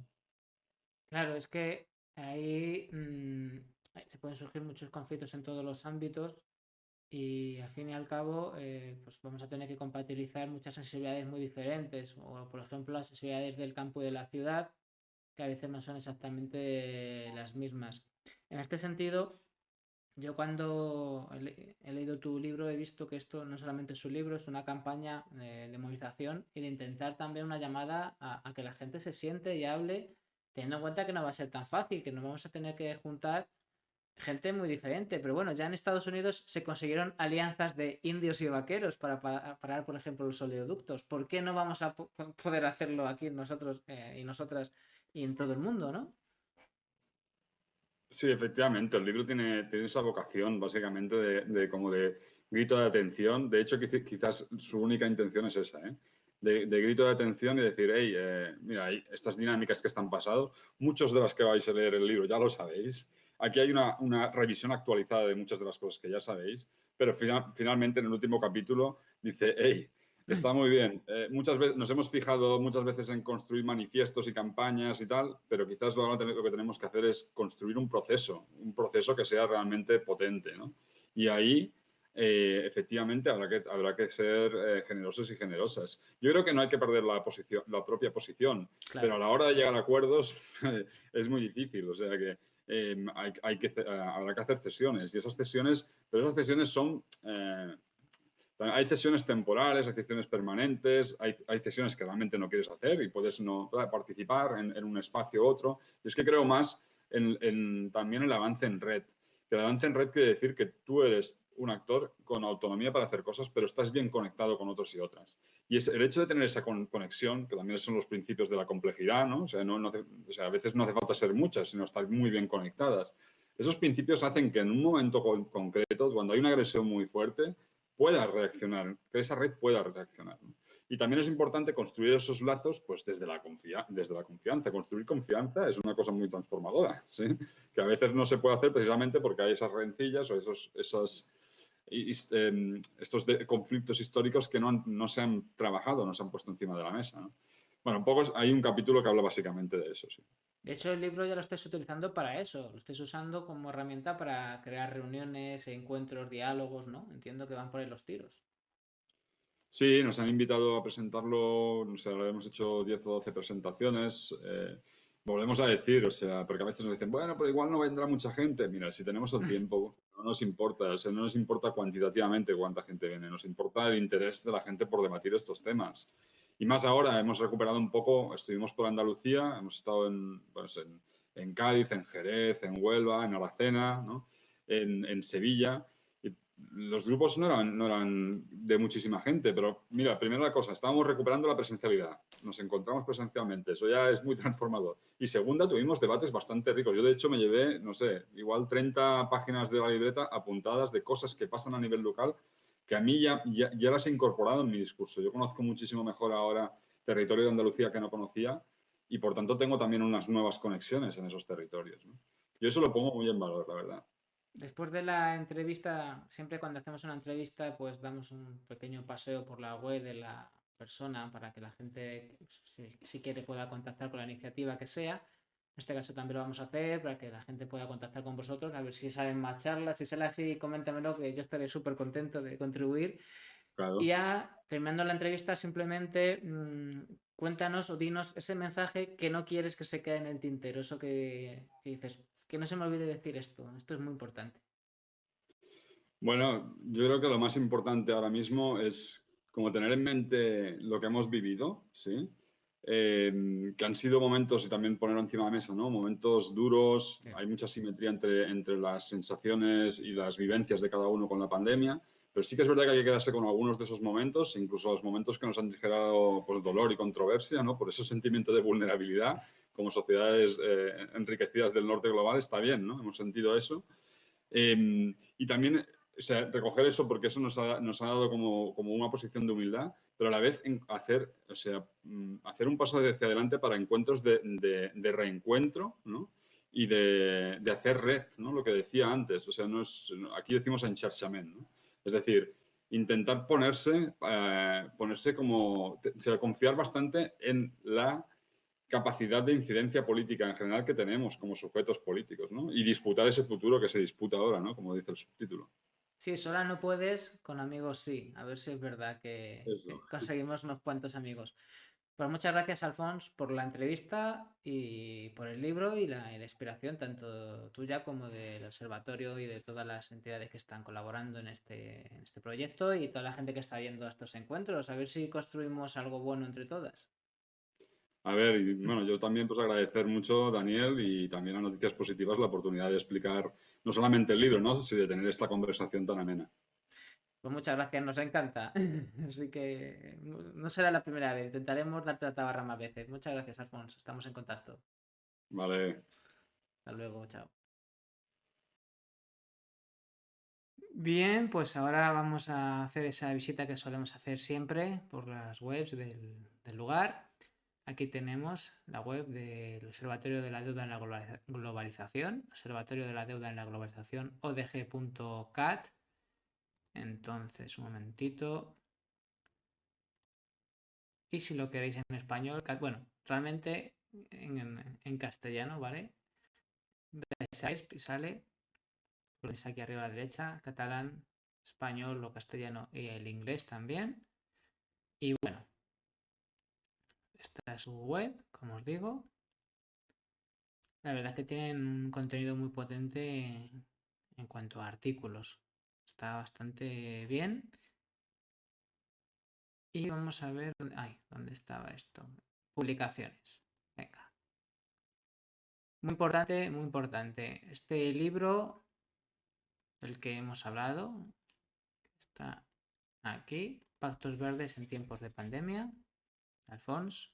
Claro, es que ahí se pueden surgir muchos conflictos en todos los ámbitos y al fin y al cabo pues vamos a tener que compatibilizar muchas sensibilidades muy diferentes, o por ejemplo las sensibilidades del campo y de la ciudad, que a veces no son exactamente las mismas. En este sentido, yo cuando he leído tu libro he visto que esto no solamente es un libro, es una campaña de movilización y de intentar también una llamada a que la gente se siente y hable, teniendo en cuenta que no va a ser tan fácil, que nos vamos a tener que juntar gente muy diferente. Pero bueno, ya en Estados Unidos se consiguieron alianzas de indios y vaqueros para parar, por ejemplo, los oleoductos. ¿Por qué no vamos a poder hacerlo aquí nosotros y nosotras y en todo el mundo, no? Sí, efectivamente, el libro tiene esa vocación básicamente como de grito de atención. De hecho, quizás su única intención es esa, ¿eh? De grito de atención y decir, hey, mira, estas dinámicas que están pasando, muchos de las que vais a leer el libro ya lo sabéis. Aquí hay una revisión actualizada de muchas de las cosas que ya sabéis, pero finalmente en el último capítulo dice, hey, está muy bien. Muchas veces nos hemos fijado muchas veces en construir manifiestos y campañas y tal, pero quizás lo que tenemos que hacer es construir un proceso que sea realmente potente, ¿no? Y ahí, efectivamente, habrá que ser generosos y generosas. Yo creo que no hay que perder la propia posición, pero a Claro. la hora de llegar a acuerdos es muy difícil. O sea que habrá que hacer cesiones y pero esas cesiones son hay cesiones temporales, hay cesiones permanentes, hay cesiones que realmente no quieres hacer y puedes no participar en un espacio u otro. Y es que creo más también el avance en red. Que el avance en red quiere decir que tú eres un actor con autonomía para hacer cosas, pero estás bien conectado con otros y otras. Y es el hecho de tener esa conexión, que también son los principios de la complejidad, ¿no? O sea, o sea, a veces no hace falta ser muchas, sino estar muy bien conectadas. Esos principios hacen que en un momento concreto, cuando hay una agresión muy fuerte, pueda reaccionar, que esa red pueda reaccionar, ¿no? Y también es importante construir esos lazos pues desde la confianza. Construir confianza es una cosa muy transformadora, ¿sí? Que a veces no se puede hacer precisamente porque hay esas rencillas o estos conflictos históricos que no se han trabajado, no se han puesto encima de la mesa, ¿no? Bueno, un poco hay un capítulo que habla básicamente de eso, sí. De hecho, el libro ya lo estáis utilizando para eso, lo estáis usando como herramienta para crear reuniones, encuentros, diálogos, ¿no? Entiendo que van por ahí los tiros. Sí, nos han invitado a presentarlo, no sé, ahora hemos hecho 10 o 12 presentaciones. Volvemos a decir, o sea, porque a veces nos dicen, bueno, pero igual no vendrá mucha gente. Mira, si tenemos el tiempo, no nos importa, o sea, no nos importa cuantitativamente cuánta gente viene, nos importa el interés de la gente por debatir estos temas. Y más ahora, hemos recuperado un poco, estuvimos por Andalucía, hemos estado pues, en Cádiz, en Jerez, en Huelva, en Aracena, ¿no? En Sevilla. Los grupos no eran de muchísima gente, pero mira, primera cosa, estábamos recuperando la presencialidad, nos encontramos presencialmente, eso ya es muy transformador. Y segunda, tuvimos debates bastante ricos. Yo, de hecho, me llevé, no sé, igual 30 páginas de la libreta apuntadas de cosas que pasan a nivel local que a mí ya las he incorporado en mi discurso. Yo conozco muchísimo mejor ahora territorio de Andalucía que no conocía y, por tanto, tengo también unas nuevas conexiones en esos territorios, ¿no? Yo eso lo pongo muy en valor, la verdad. Después de la entrevista, siempre cuando hacemos una entrevista, pues damos un pequeño paseo por la web de la persona para que la gente, si quiere, pueda contactar con la iniciativa que sea. En este caso también lo vamos a hacer para que la gente pueda contactar con vosotros, a ver si saben más charlas. Si sale así, coméntamelo, que yo estaré súper contento de contribuir. Claro. Y ya, terminando la entrevista, simplemente cuéntanos o dinos ese mensaje que no quieres que se quede en el tintero, eso que dices, que no se me olvide decir esto es muy importante. Bueno, yo creo que lo más importante ahora mismo es como tener en mente lo que hemos vivido, ¿sí? Que han sido momentos, y también ponerlo encima de la mesa, ¿no? Momentos duros, Sí. hay mucha simetría entre las sensaciones y las vivencias de cada uno con la pandemia, pero sí que es verdad que hay que quedarse con algunos de esos momentos, incluso los momentos que nos han generado pues, dolor y controversia, ¿no? Por ese sentimiento de vulnerabilidad, como sociedades enriquecidas del norte global, está bien, ¿no? Hemos sentido eso. Y también, o sea, recoger eso porque eso nos ha dado como una posición de humildad, pero a la vez hacer, o sea, hacer un paso hacia adelante para encuentros de reencuentro, ¿no? Y de hacer red, ¿no? Lo que decía antes, o sea, aquí decimos enxarxament, ¿no? Es decir, intentar ponerse como, o sea, confiar bastante en la capacidad de incidencia política en general que tenemos como sujetos políticos, ¿no? Y disputar ese futuro que se disputa ahora, ¿no? Como dice el subtítulo. Sí, sola no puedes, con amigos sí. A ver si es verdad Eso. que conseguimos unos cuantos amigos. Pues muchas gracias, Alfons, por la entrevista y por el libro y la inspiración, tanto tuya como del observatorio y de todas las entidades que están colaborando en este proyecto y toda la gente que está yendo a estos encuentros. A ver si construimos algo bueno entre todas. A ver, y bueno, yo también pues agradecer mucho, Daniel, y también a Noticias Positivas la oportunidad de explicar no solamente el libro, ¿no? Sino de tener esta conversación tan amena. Pues muchas gracias, nos encanta. Así que no será la primera vez, intentaremos darte la tabarra más veces. Muchas gracias, Alfonso, estamos en contacto. Vale. Hasta luego, chao. Bien, pues ahora vamos a hacer esa visita que solemos hacer siempre por las webs del lugar. Aquí tenemos la web del Observatorio de la Deuda en la Globalización, Observatorio de la Deuda en la Globalización, odg.cat. Entonces, un momentito. Y si lo queréis en español, bueno, realmente en castellano, ¿vale? Veis, sale, ponéis aquí arriba a la derecha, catalán, español o castellano y el inglés también. Y bueno, esta es su web, como os digo. La verdad es que tienen un contenido muy potente en cuanto a artículos. Está bastante bien. Y vamos a ver, ay, ¿dónde estaba esto? Publicaciones. Venga. Muy importante, muy importante. Este libro del que hemos hablado está aquí. Pactos Verdes en tiempos de pandemia. Alfons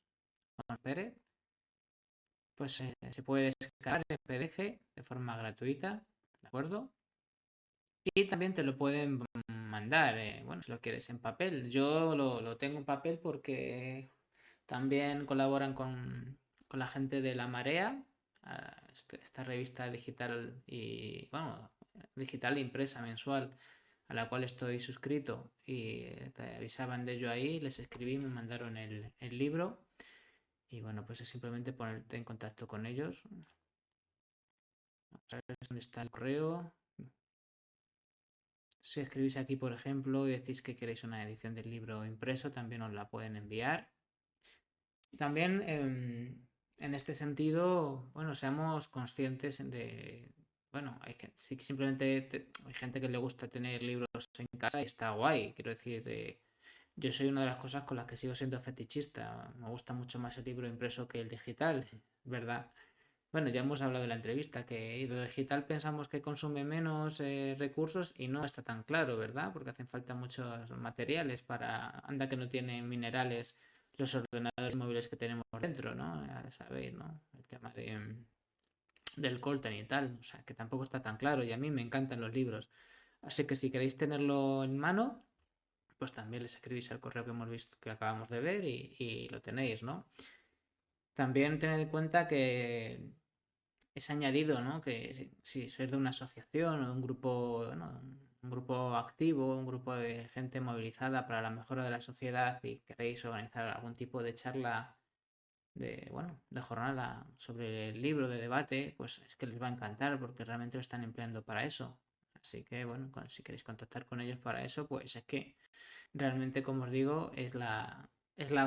Pérez. Pues se puede descargar en PDF de forma gratuita, ¿de acuerdo? Y también te lo pueden mandar, bueno, si lo quieres en papel. Yo lo tengo en papel porque también colaboran con la gente de La Marea, esta revista digital y, bueno, digital e impresa mensual a la cual estoy suscrito y te avisaban de ello ahí, les escribí, me mandaron el libro Y bueno, pues es simplemente ponerte en contacto con ellos. Vamos a ver dónde está el correo. Si escribís aquí, por ejemplo, y decís que queréis una edición del libro impreso, también os la pueden enviar. También en este sentido, bueno, seamos conscientes bueno, simplemente hay gente que le gusta tener libros en casa y está guay. Quiero decir, yo soy una de las cosas con las que sigo siendo fetichista. Me gusta mucho más el libro impreso que el digital, ¿verdad? Bueno, ya hemos hablado de la entrevista, que lo digital pensamos que consume menos recursos y no está tan claro, ¿verdad? Porque hacen falta muchos materiales anda que no tienen minerales los ordenadores móviles que tenemos dentro, ¿no? Ya sabéis, ¿no? El tema del Coltan y tal, o sea, que tampoco está tan claro y a mí me encantan los libros. Así que si queréis tenerlo en mano, pues también les escribís al correo que hemos visto, que acabamos de ver y lo tenéis, ¿no? También tened en cuenta que es añadido, ¿no? Que si sois de una asociación o de un grupo, ¿no? Un grupo activo, un grupo de gente movilizada para la mejora de la sociedad y queréis organizar algún tipo de charla bueno, de jornada sobre el libro, de debate, pues es que les va a encantar porque realmente lo están empleando para eso. Así que, bueno, si queréis contactar con ellos para eso, pues es que realmente, como os digo, es la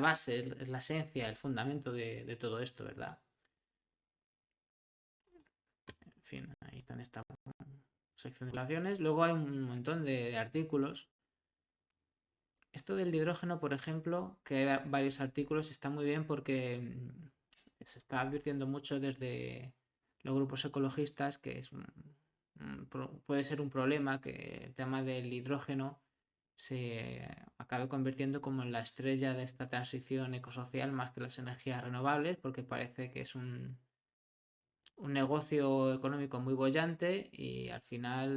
base, es la esencia, el fundamento de todo esto, ¿verdad? En fin, ahí están esta sección de relaciones. Luego hay un montón de artículos. Esto del hidrógeno, por ejemplo, que hay varios artículos, está muy bien porque se está advirtiendo mucho desde los grupos ecologistas que puede ser un problema que el tema del hidrógeno se acabe convirtiendo como en la estrella de esta transición ecosocial más que las energías renovables, porque parece que es un negocio económico muy bollante y al final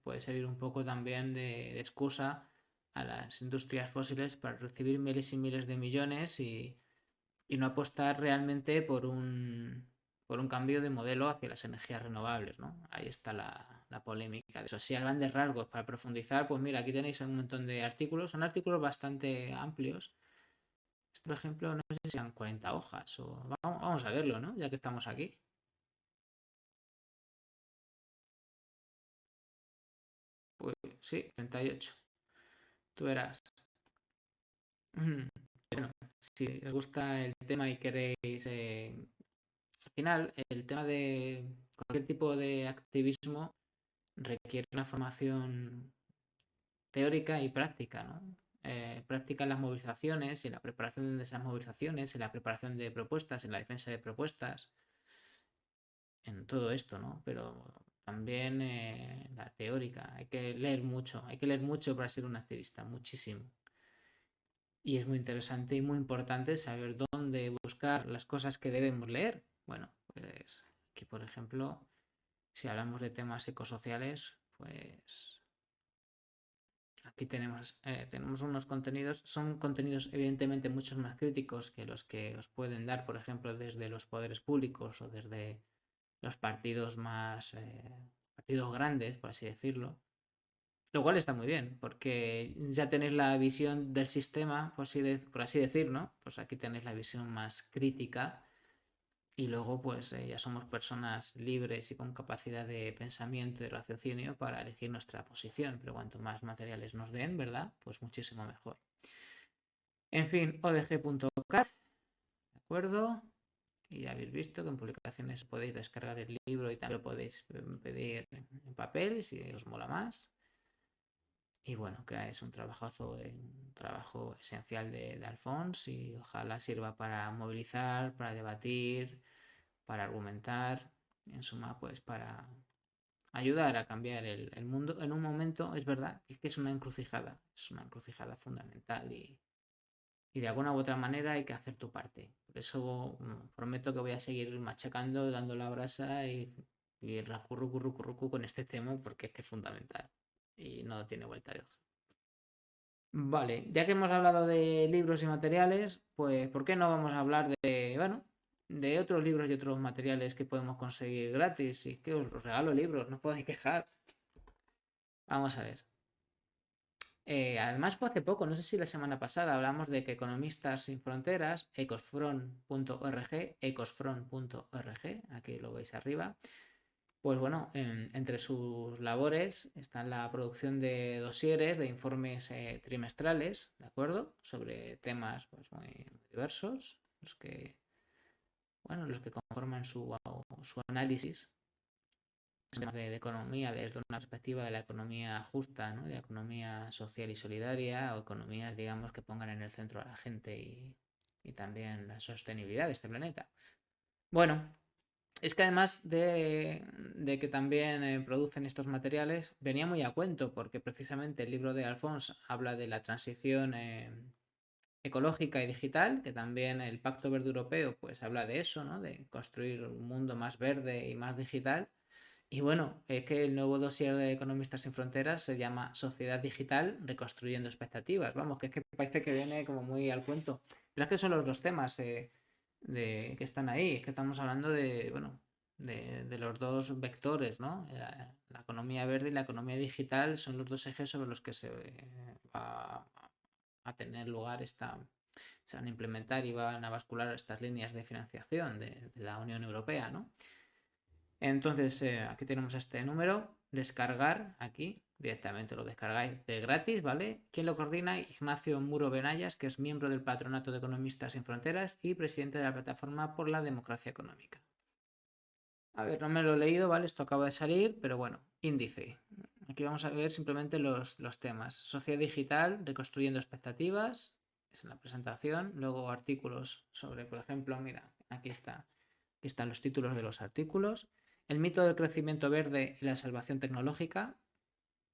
puede servir un poco también de excusa a las industrias fósiles para recibir miles y miles de millones y no apostar realmente por un cambio de modelo hacia las energías renovables, ¿no? Ahí está la polémica de eso. Así a grandes rasgos, para profundizar, pues mira, aquí tenéis un montón de artículos, son artículos bastante amplios. Este, por ejemplo, no sé si sean 40 hojas o vamos a verlo, ¿no? Ya que estamos aquí. Pues sí, 38. Tú verás. Bueno, si os gusta el tema y queréis... al final, el tema de cualquier tipo de activismo requiere una formación teórica y práctica, ¿no? Práctica en las movilizaciones, en la preparación de esas movilizaciones, en la preparación de propuestas, en la defensa de propuestas, en todo esto, ¿no? Pero también la teórica, hay que leer mucho para ser un activista, muchísimo. Y es muy interesante y muy importante saber dónde buscar las cosas que debemos leer. Bueno, pues aquí, por ejemplo, si hablamos de temas ecosociales, pues aquí tenemos unos contenidos, son contenidos evidentemente mucho más críticos que los que os pueden dar, por ejemplo, desde los poderes públicos o desde los partidos partidos grandes, por así decirlo. Lo cual está muy bien, porque ya tenéis la visión del sistema, por así decir, ¿no? Pues aquí tenéis la visión más crítica y luego pues ya somos personas libres y con capacidad de pensamiento y raciocinio para elegir nuestra posición, pero cuanto más materiales nos den, ¿verdad? Pues muchísimo mejor. En fin, odg.cat, ¿de acuerdo? Y ya habéis visto que en publicaciones podéis descargar el libro y también lo podéis pedir en papel si os mola más. Y bueno, que es un trabajo esencial de Alfons y ojalá sirva para movilizar, para debatir, para argumentar, en suma, pues para ayudar a cambiar el mundo en un momento, es verdad, que es una encrucijada fundamental y de alguna u otra manera hay que hacer tu parte. Por eso prometo que voy a seguir machacando, dando la brasa y curru con este tema porque es que es fundamental y no tiene vuelta de hoja. Vale, ya que hemos hablado de libros y materiales, pues ¿por qué no vamos a hablar bueno, de otros libros y otros materiales que podemos conseguir gratis? Y es que os regalo libros, no os podéis quejar. Vamos a ver. Además fue hace poco, no sé si la semana pasada, hablamos de que Economistas Sin Fronteras, ecosfront.org, aquí lo veis arriba, pues bueno, entre sus labores está la producción de dosieres, de informes trimestrales, ¿de acuerdo? Sobre temas pues, muy diversos, los que conforman su análisis de economía desde una perspectiva de la economía justa, ¿no? De la economía social y solidaria, o economías, digamos, que pongan en el centro a la gente y también la sostenibilidad de este planeta. Bueno, es que además de que también producen estos materiales, venía muy a cuento, porque precisamente el libro de Alphonse habla de la transición ecológica y digital, que también el Pacto Verde Europeo pues habla de eso, ¿no? De construir un mundo más verde y más digital. Y bueno, es que el nuevo dossier de Economistas Sin Fronteras se llama Sociedad Digital reconstruyendo expectativas. Vamos, que es que parece que viene como muy al cuento. Pero es que son los dos temas que están ahí. Es que estamos hablando de, bueno, de los dos vectores, ¿no? La economía verde y la economía digital son los dos ejes sobre los que se va a tener lugar se van a implementar y van a bascular estas líneas de financiación de la Unión Europea, ¿no? Entonces, aquí tenemos este número, descargar, aquí, directamente lo descargáis de gratis, ¿vale? ¿Quién lo coordina? Ignacio Muro Benayas, que es miembro del Patronato de Economistas Sin Fronteras y presidente de la Plataforma por la Democracia Económica. A ver, no me lo he leído, ¿vale? Esto acaba de salir, pero bueno, índice. Aquí vamos a ver simplemente los temas. Sociedad digital, reconstruyendo expectativas, es la presentación. Luego artículos sobre, por ejemplo, mira, aquí están los títulos de los artículos. El mito del crecimiento verde y la salvación tecnológica.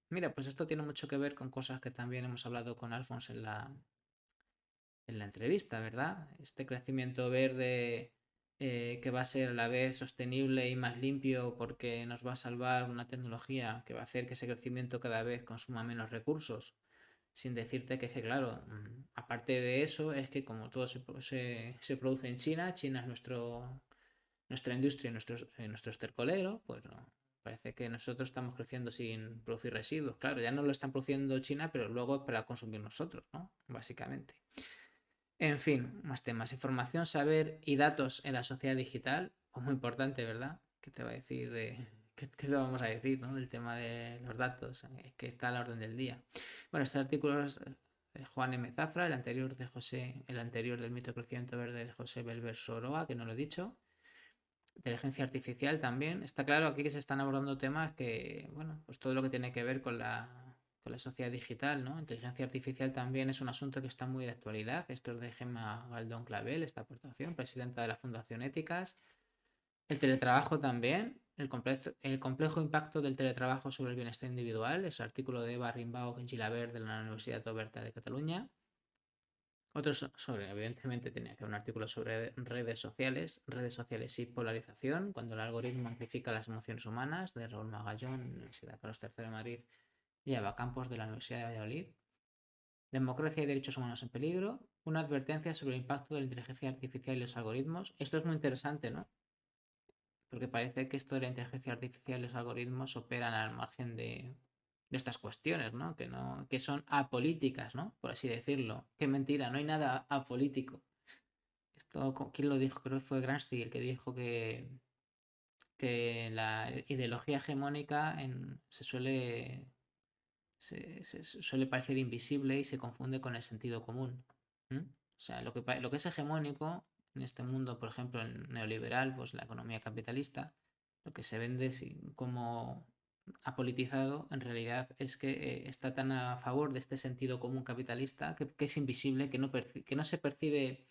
Mira, pues esto tiene mucho que ver con cosas que también hemos hablado con Alphonse en la entrevista, ¿verdad? Este crecimiento verde que va a ser a la vez sostenible y más limpio porque nos va a salvar una tecnología que va a hacer que ese crecimiento cada vez consuma menos recursos. Sin decirte que, claro, aparte de eso, es que como todo se produce en China, China es nuestra industria, nuestro estercolero, pues no, parece que nosotros estamos creciendo sin producir residuos. Claro, ya no lo están produciendo China, pero luego es para consumir nosotros, ¿no? Básicamente. En fin, más temas. Información, saber y datos en la sociedad digital. Pues muy importante, ¿verdad? ¿Qué te va a decir ¿Qué le vamos a decir, ¿no? Del tema de los datos, es que está a la orden del día. Bueno, este artículo es de Juan M. Zafra, el anterior del mito de crecimiento verde de José Belver Soroa, que no lo he dicho. Inteligencia artificial también. Está claro aquí que se están abordando temas que, bueno, pues todo lo que tiene que ver con la sociedad digital, ¿no? Inteligencia artificial también es un asunto que está muy de actualidad. Esto es de Gemma Galdón Clavel, esta aportación, presidenta de la Fundación Éticas. El teletrabajo también, el complejo impacto del teletrabajo sobre el bienestar individual, es artículo de Eva Rimbau Gilabert de la Universidad Oberta de Cataluña. Otros evidentemente tenía que haber un artículo sobre redes sociales y polarización, cuando el algoritmo amplifica las emociones humanas, de Raúl Magallón, Universidad Carlos III de Madrid, y Eva Campos de la Universidad de Valladolid. Democracia y derechos humanos en peligro, una advertencia sobre el impacto de la inteligencia artificial y los algoritmos. Esto es muy interesante, ¿no? Porque parece que esto de la inteligencia artificial y los algoritmos operan al margen de estas cuestiones, ¿no? Que son apolíticas, ¿no? Por así decirlo. Qué mentira, no hay nada apolítico. Esto, ¿quién lo dijo? Creo que fue Gramsci el que dijo que la ideología hegemónica se suele parecer invisible y se confunde con el sentido común. O sea, lo que es hegemónico en este mundo, por ejemplo, el neoliberal, pues la economía capitalista, lo que se vende como apolitizado, en realidad es que está tan a favor de este sentido común capitalista que es invisible, que no se percibe,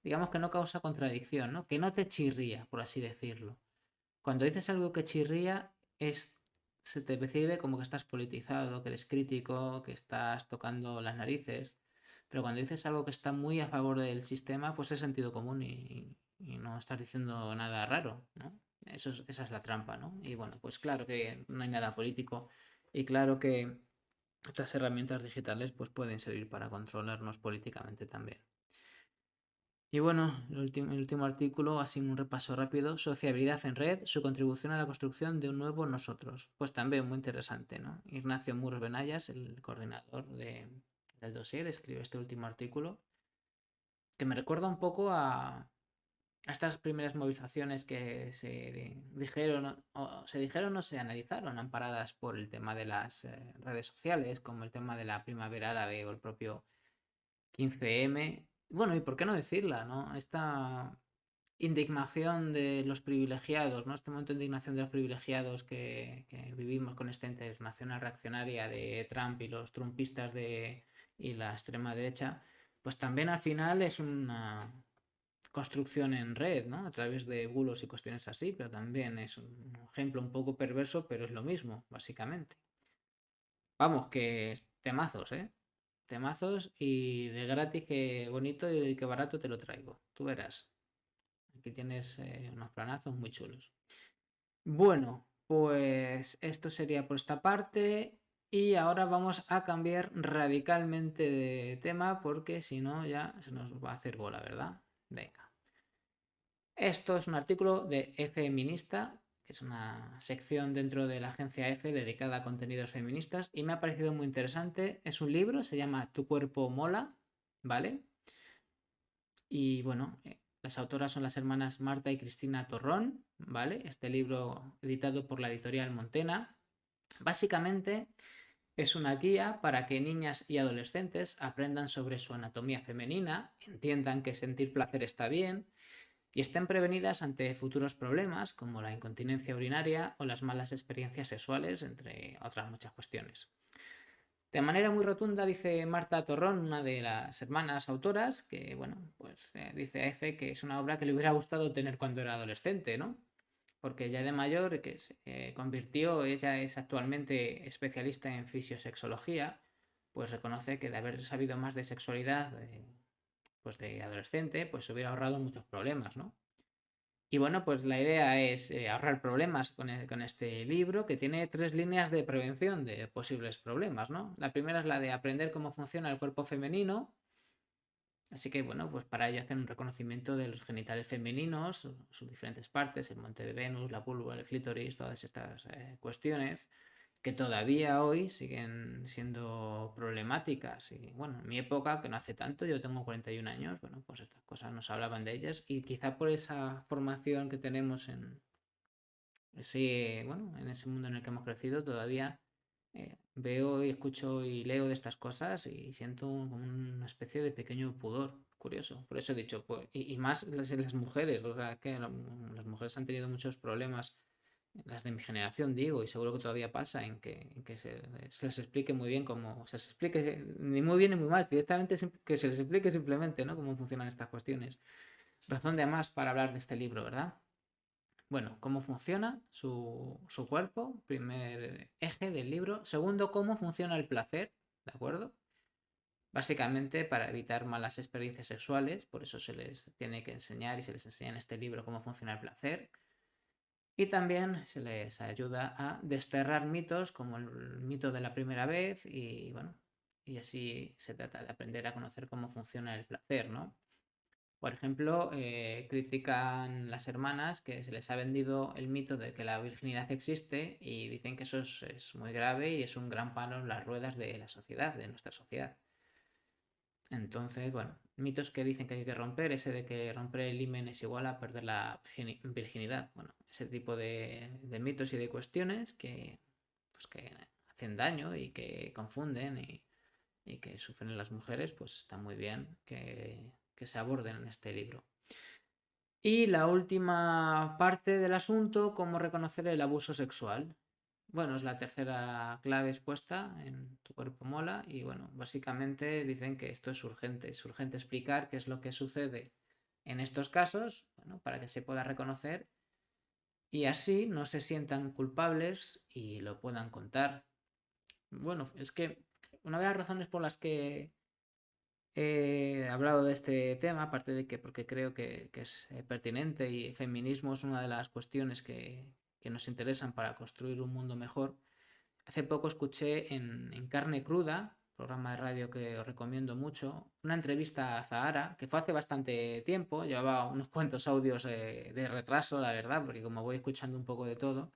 digamos que no causa contradicción, ¿no? Que no te chirría, por así decirlo. Cuando dices algo que chirría, se te percibe como que estás politizado, que eres crítico, que estás tocando las narices. Pero cuando dices algo que está muy a favor del sistema, pues es sentido común y no estás diciendo nada raro, ¿no? Esa es la trampa, ¿no? Y bueno, pues claro que no hay nada político y claro que estas herramientas digitales pues pueden servir para controlarnos políticamente también. Y bueno, el último artículo, así un repaso rápido, sociabilidad en red, su contribución a la construcción de un nuevo nosotros. Pues también muy interesante, ¿no? Ignacio Murs Benayas, el coordinador del dossier, escribe este último artículo, que me recuerda un poco a estas primeras movilizaciones que se se analizaron amparadas por el tema de las redes sociales, como el tema de la primavera árabe o el propio 15M. Bueno, y por qué no decirla, ¿no? Esta indignación de los privilegiados, ¿no? Este momento de indignación de los privilegiados que vivimos con esta internacional reaccionaria de Trump y los trumpistas y la extrema derecha, pues también al final es una construcción en red, ¿no? A través de bulos y cuestiones así, pero también es un ejemplo un poco perverso, pero es lo mismo, básicamente. Vamos, que temazos, ¿eh? Temazos y de gratis, que bonito y que barato te lo traigo. Tú verás. Aquí tienes unos planazos muy chulos. Bueno, pues esto sería por esta parte. Y ahora vamos a cambiar radicalmente de tema porque si no ya se nos va a hacer bola, ¿verdad? Venga. Esto es un artículo de Feminista, que es una sección dentro de la agencia F dedicada a contenidos feministas y me ha parecido muy interesante. Es un libro, se llama Tu cuerpo mola, ¿vale? Y bueno, las autoras son las hermanas Marta y Cristina Torrón, ¿vale? Este libro editado por la editorial Montena. Básicamente es una guía para que niñas y adolescentes aprendan sobre su anatomía femenina, entiendan que sentir placer está bien y estén prevenidas ante futuros problemas como la incontinencia urinaria o las malas experiencias sexuales, entre otras muchas cuestiones. De manera muy rotunda dice Marta Torrón, una de las hermanas autoras, que bueno, pues dice a F que es una obra que le hubiera gustado tener cuando era adolescente, ¿no? Porque ya de mayor, que se convirtió, ella es actualmente especialista en fisiosexología, pues reconoce que de haber sabido más de sexualidad pues de adolescente, pues se hubiera ahorrado muchos problemas, ¿no? Y bueno, pues la idea es ahorrar problemas con este libro que tiene 3 líneas de prevención de posibles problemas, ¿no? La primera es la de aprender cómo funciona el cuerpo femenino. Así que bueno, pues para ello hacen un reconocimiento de los genitales femeninos, sus diferentes partes, el monte de Venus, la vulva, el clítoris, todas estas cuestiones que todavía hoy siguen siendo problemáticas. Y bueno, en mi época, que no hace tanto, yo tengo 41 años, bueno, pues estas cosas nos hablaban de ellas y quizá por esa formación que tenemos en bueno, en ese mundo en el que hemos crecido, todavía veo y escucho y leo de estas cosas y siento como una especie de pequeño pudor. Curioso, por eso he dicho, pues, y más las mujeres, o sea, que las mujeres han tenido muchos problemas, las de mi generación digo, y seguro que todavía pasa, en que se les explique muy bien cómo, se les explique ni muy bien ni muy mal, directamente que se les explique simplemente, ¿no? Cómo funcionan estas cuestiones. Razón de más para hablar de este libro, ¿verdad? Bueno, cómo funciona su cuerpo, primer eje del libro. Segundo, cómo funciona el placer, ¿de acuerdo? Básicamente para evitar malas experiencias sexuales, por eso se les tiene que enseñar y se les enseña en este libro cómo funciona el placer. Y también se les ayuda a desterrar mitos como el mito de la primera vez y bueno, y así se trata de aprender a conocer cómo funciona el placer, ¿no? Por ejemplo, critican las hermanas que se les ha vendido el mito de que la virginidad existe y dicen que eso es muy grave y es un gran palo en las ruedas de la sociedad, de nuestra sociedad. Entonces, bueno, mitos que dicen que hay que romper, ese de que romper el himen es igual a perder la virginidad. Bueno, ese tipo de mitos y de cuestiones pues que hacen daño y que confunden y que sufren las mujeres, pues está muy bien que se aborden en este libro. Y la última parte del asunto, cómo reconocer el abuso sexual. Bueno, es la tercera clave expuesta en Tu cuerpo mola y bueno, básicamente dicen que esto es urgente explicar qué es lo que sucede en estos casos, bueno, para que se pueda reconocer y así no se sientan culpables y lo puedan contar. Bueno, es que una de las razones por las que he hablado de este tema, aparte de que porque creo que es pertinente y el feminismo es una de las cuestiones que nos interesan para construir un mundo mejor. Hace poco escuché en Carne Cruda, programa de radio que os recomiendo mucho, una entrevista a Zahara, que fue hace bastante tiempo, llevaba unos cuantos audios de retraso, la verdad, porque como voy escuchando un poco de todo.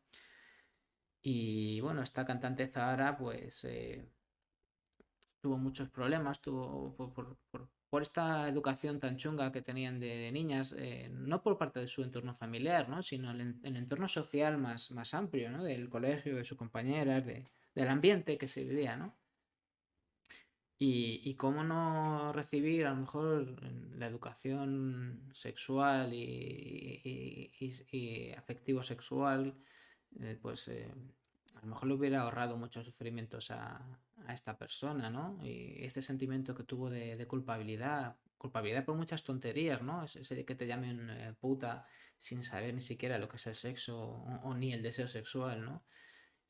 Y bueno, esta cantante Zahara, pues tuvo muchos problemas, tuvo por esta educación tan chunga que tenían de niñas, no por parte de su entorno familiar, ¿no? Sino el entorno social más amplio, ¿no? Del colegio, de sus compañeras, del ambiente que se vivía, ¿no? Y cómo no recibir a lo mejor la educación sexual y afectivo-sexual, pues a lo mejor le hubiera ahorrado muchos sufrimientos a esta persona, ¿no? Y este sentimiento que tuvo de culpabilidad, culpabilidad por muchas tonterías, ¿no? Ese que te llamen puta sin saber ni siquiera lo que es el sexo o ni el deseo sexual, ¿no?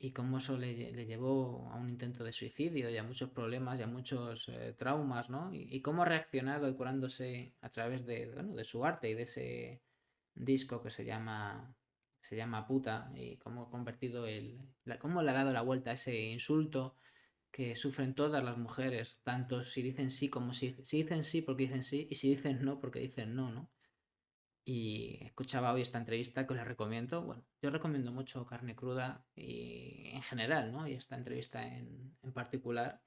Y cómo eso le llevó a un intento de suicidio y a muchos problemas y a muchos traumas, ¿no? Y cómo ha reaccionado y curándose a través bueno, de su arte y de ese disco que se llama Puta, y cómo ha convertido cómo le ha dado la vuelta a ese insulto que sufren todas las mujeres, tanto si dicen sí como si dicen sí porque dicen sí y si dicen no porque dicen no, ¿no? Y escuchaba hoy esta entrevista que os la recomiendo. Bueno, yo recomiendo mucho Carne Cruda y en general, ¿no? Y esta entrevista en particular.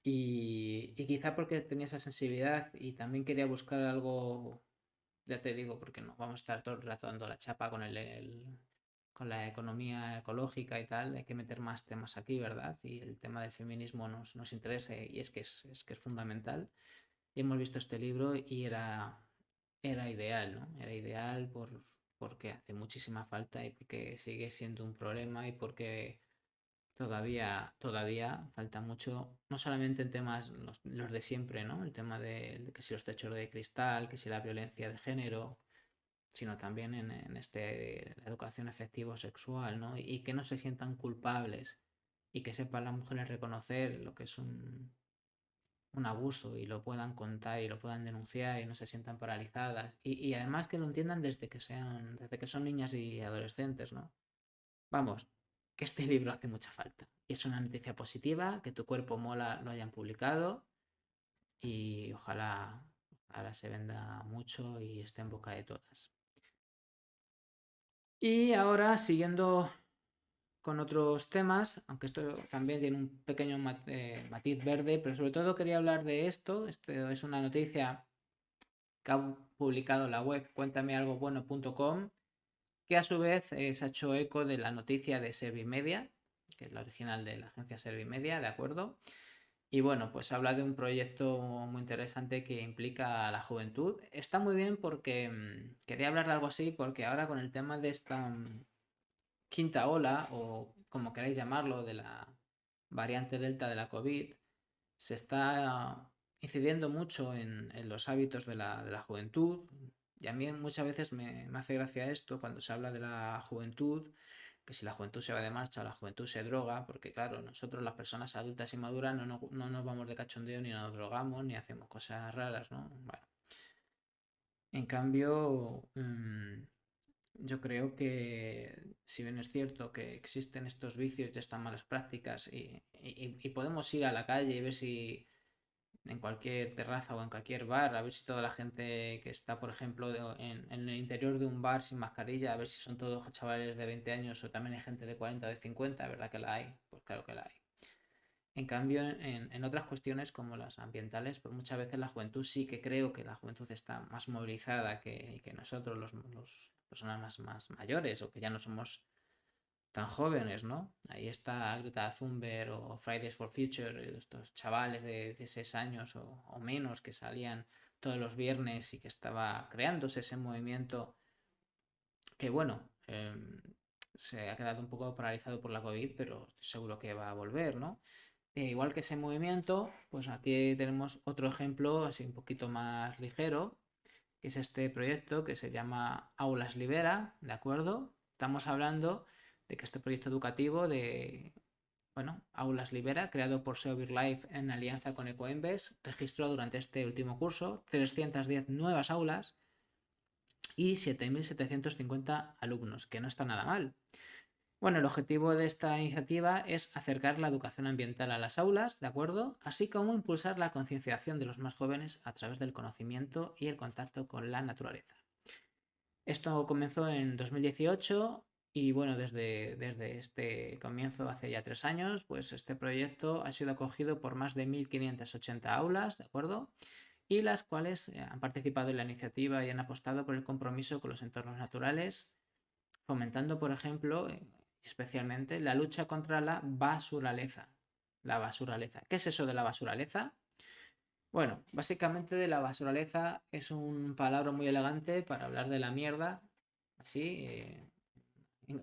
Y quizá porque tenía esa sensibilidad y también quería buscar algo, ya te digo, porque no vamos a estar todo el rato dando la chapa con la economía ecológica y tal, hay que meter más temas aquí, ¿verdad? Y el tema del feminismo nos interesa y es que es fundamental. Y hemos visto este libro y era ideal, ¿no? Era ideal porque hace muchísima falta y porque sigue siendo un problema y porque todavía falta mucho, no solamente en temas los de siempre, ¿no? El tema de que si los techos de cristal, que si la violencia de género, sino también en la educación afectivo-sexual, ¿no? Y que no se sientan culpables y que sepan las mujeres reconocer lo que es un abuso y lo puedan contar y lo puedan denunciar y no se sientan paralizadas y además que lo entiendan desde que son niñas y adolescentes, ¿no? Vamos, que este libro hace mucha falta. Y es una noticia positiva, que Tu cuerpo mola lo hayan publicado y ojalá se venda mucho y esté en boca de todas. Y ahora, siguiendo con otros temas, aunque esto también tiene un pequeño matiz verde, pero sobre todo quería hablar de esto. Esto es una noticia que ha publicado la web cuéntamealgobueno.com, que a su vez se ha hecho eco de la noticia de Servimedia, que es la original de la agencia Servimedia, ¿de acuerdo? Y bueno, pues habla de un proyecto muy interesante que implica a la juventud. Está muy bien porque quería hablar de algo así, porque ahora con el tema de esta quinta ola, o como queráis llamarlo, de la variante Delta de la COVID, se está incidiendo mucho en los hábitos de la juventud. Y a mí muchas veces me hace gracia esto cuando se habla de la juventud, que si la juventud se va de marcha o la juventud se droga, porque claro, nosotros las personas adultas y maduras no nos vamos de cachondeo ni nos drogamos ni hacemos cosas raras, ¿no? Bueno, en cambio, yo creo que si bien es cierto que existen estos vicios y estas malas prácticas y podemos ir a la calle y ver si en cualquier terraza o en cualquier bar, a ver si toda la gente que está, por ejemplo, en el interior de un bar sin mascarilla, a ver si son todos chavales de 20 años o también hay gente de 40 o de 50, ¿verdad que la hay? Pues claro que la hay. En cambio, en otras cuestiones como las ambientales, pues muchas veces la juventud sí que creo que la juventud está más movilizada que nosotros, los personas más mayores o que ya no somos tan jóvenes, ¿no? Ahí está Greta Thunberg o Fridays for Future, estos chavales de 16 años o menos que salían todos los viernes y que estaba creándose ese movimiento que, bueno, se ha quedado un poco paralizado por la COVID, pero estoy seguro que va a volver, ¿no? Igual que ese movimiento, pues aquí tenemos otro ejemplo así un poquito más ligero, que es este proyecto que se llama Aulas Libera, ¿de acuerdo? Estamos hablando de que este proyecto educativo bueno, Aulas Libera, creado por SEO Life en alianza con Ecoembes, registró durante este último curso 310 nuevas aulas y 7.750 alumnos, que no está nada mal. Bueno, el objetivo de esta iniciativa es acercar la educación ambiental a las aulas, ¿de acuerdo? Así como impulsar la concienciación de los más jóvenes a través del conocimiento y el contacto con la naturaleza. Esto comenzó en 2018 y bueno, desde este comienzo hace ya 3 años, pues este proyecto ha sido acogido por más de 1.580 aulas, ¿de acuerdo? Y las cuales han participado en la iniciativa y han apostado por el compromiso con los entornos naturales, fomentando, por ejemplo, especialmente la lucha contra la basuraleza. La basuraleza. ¿Qué es eso de la basuraleza? Bueno, básicamente de la basuraleza es un palabra muy elegante para hablar de la mierda, así, en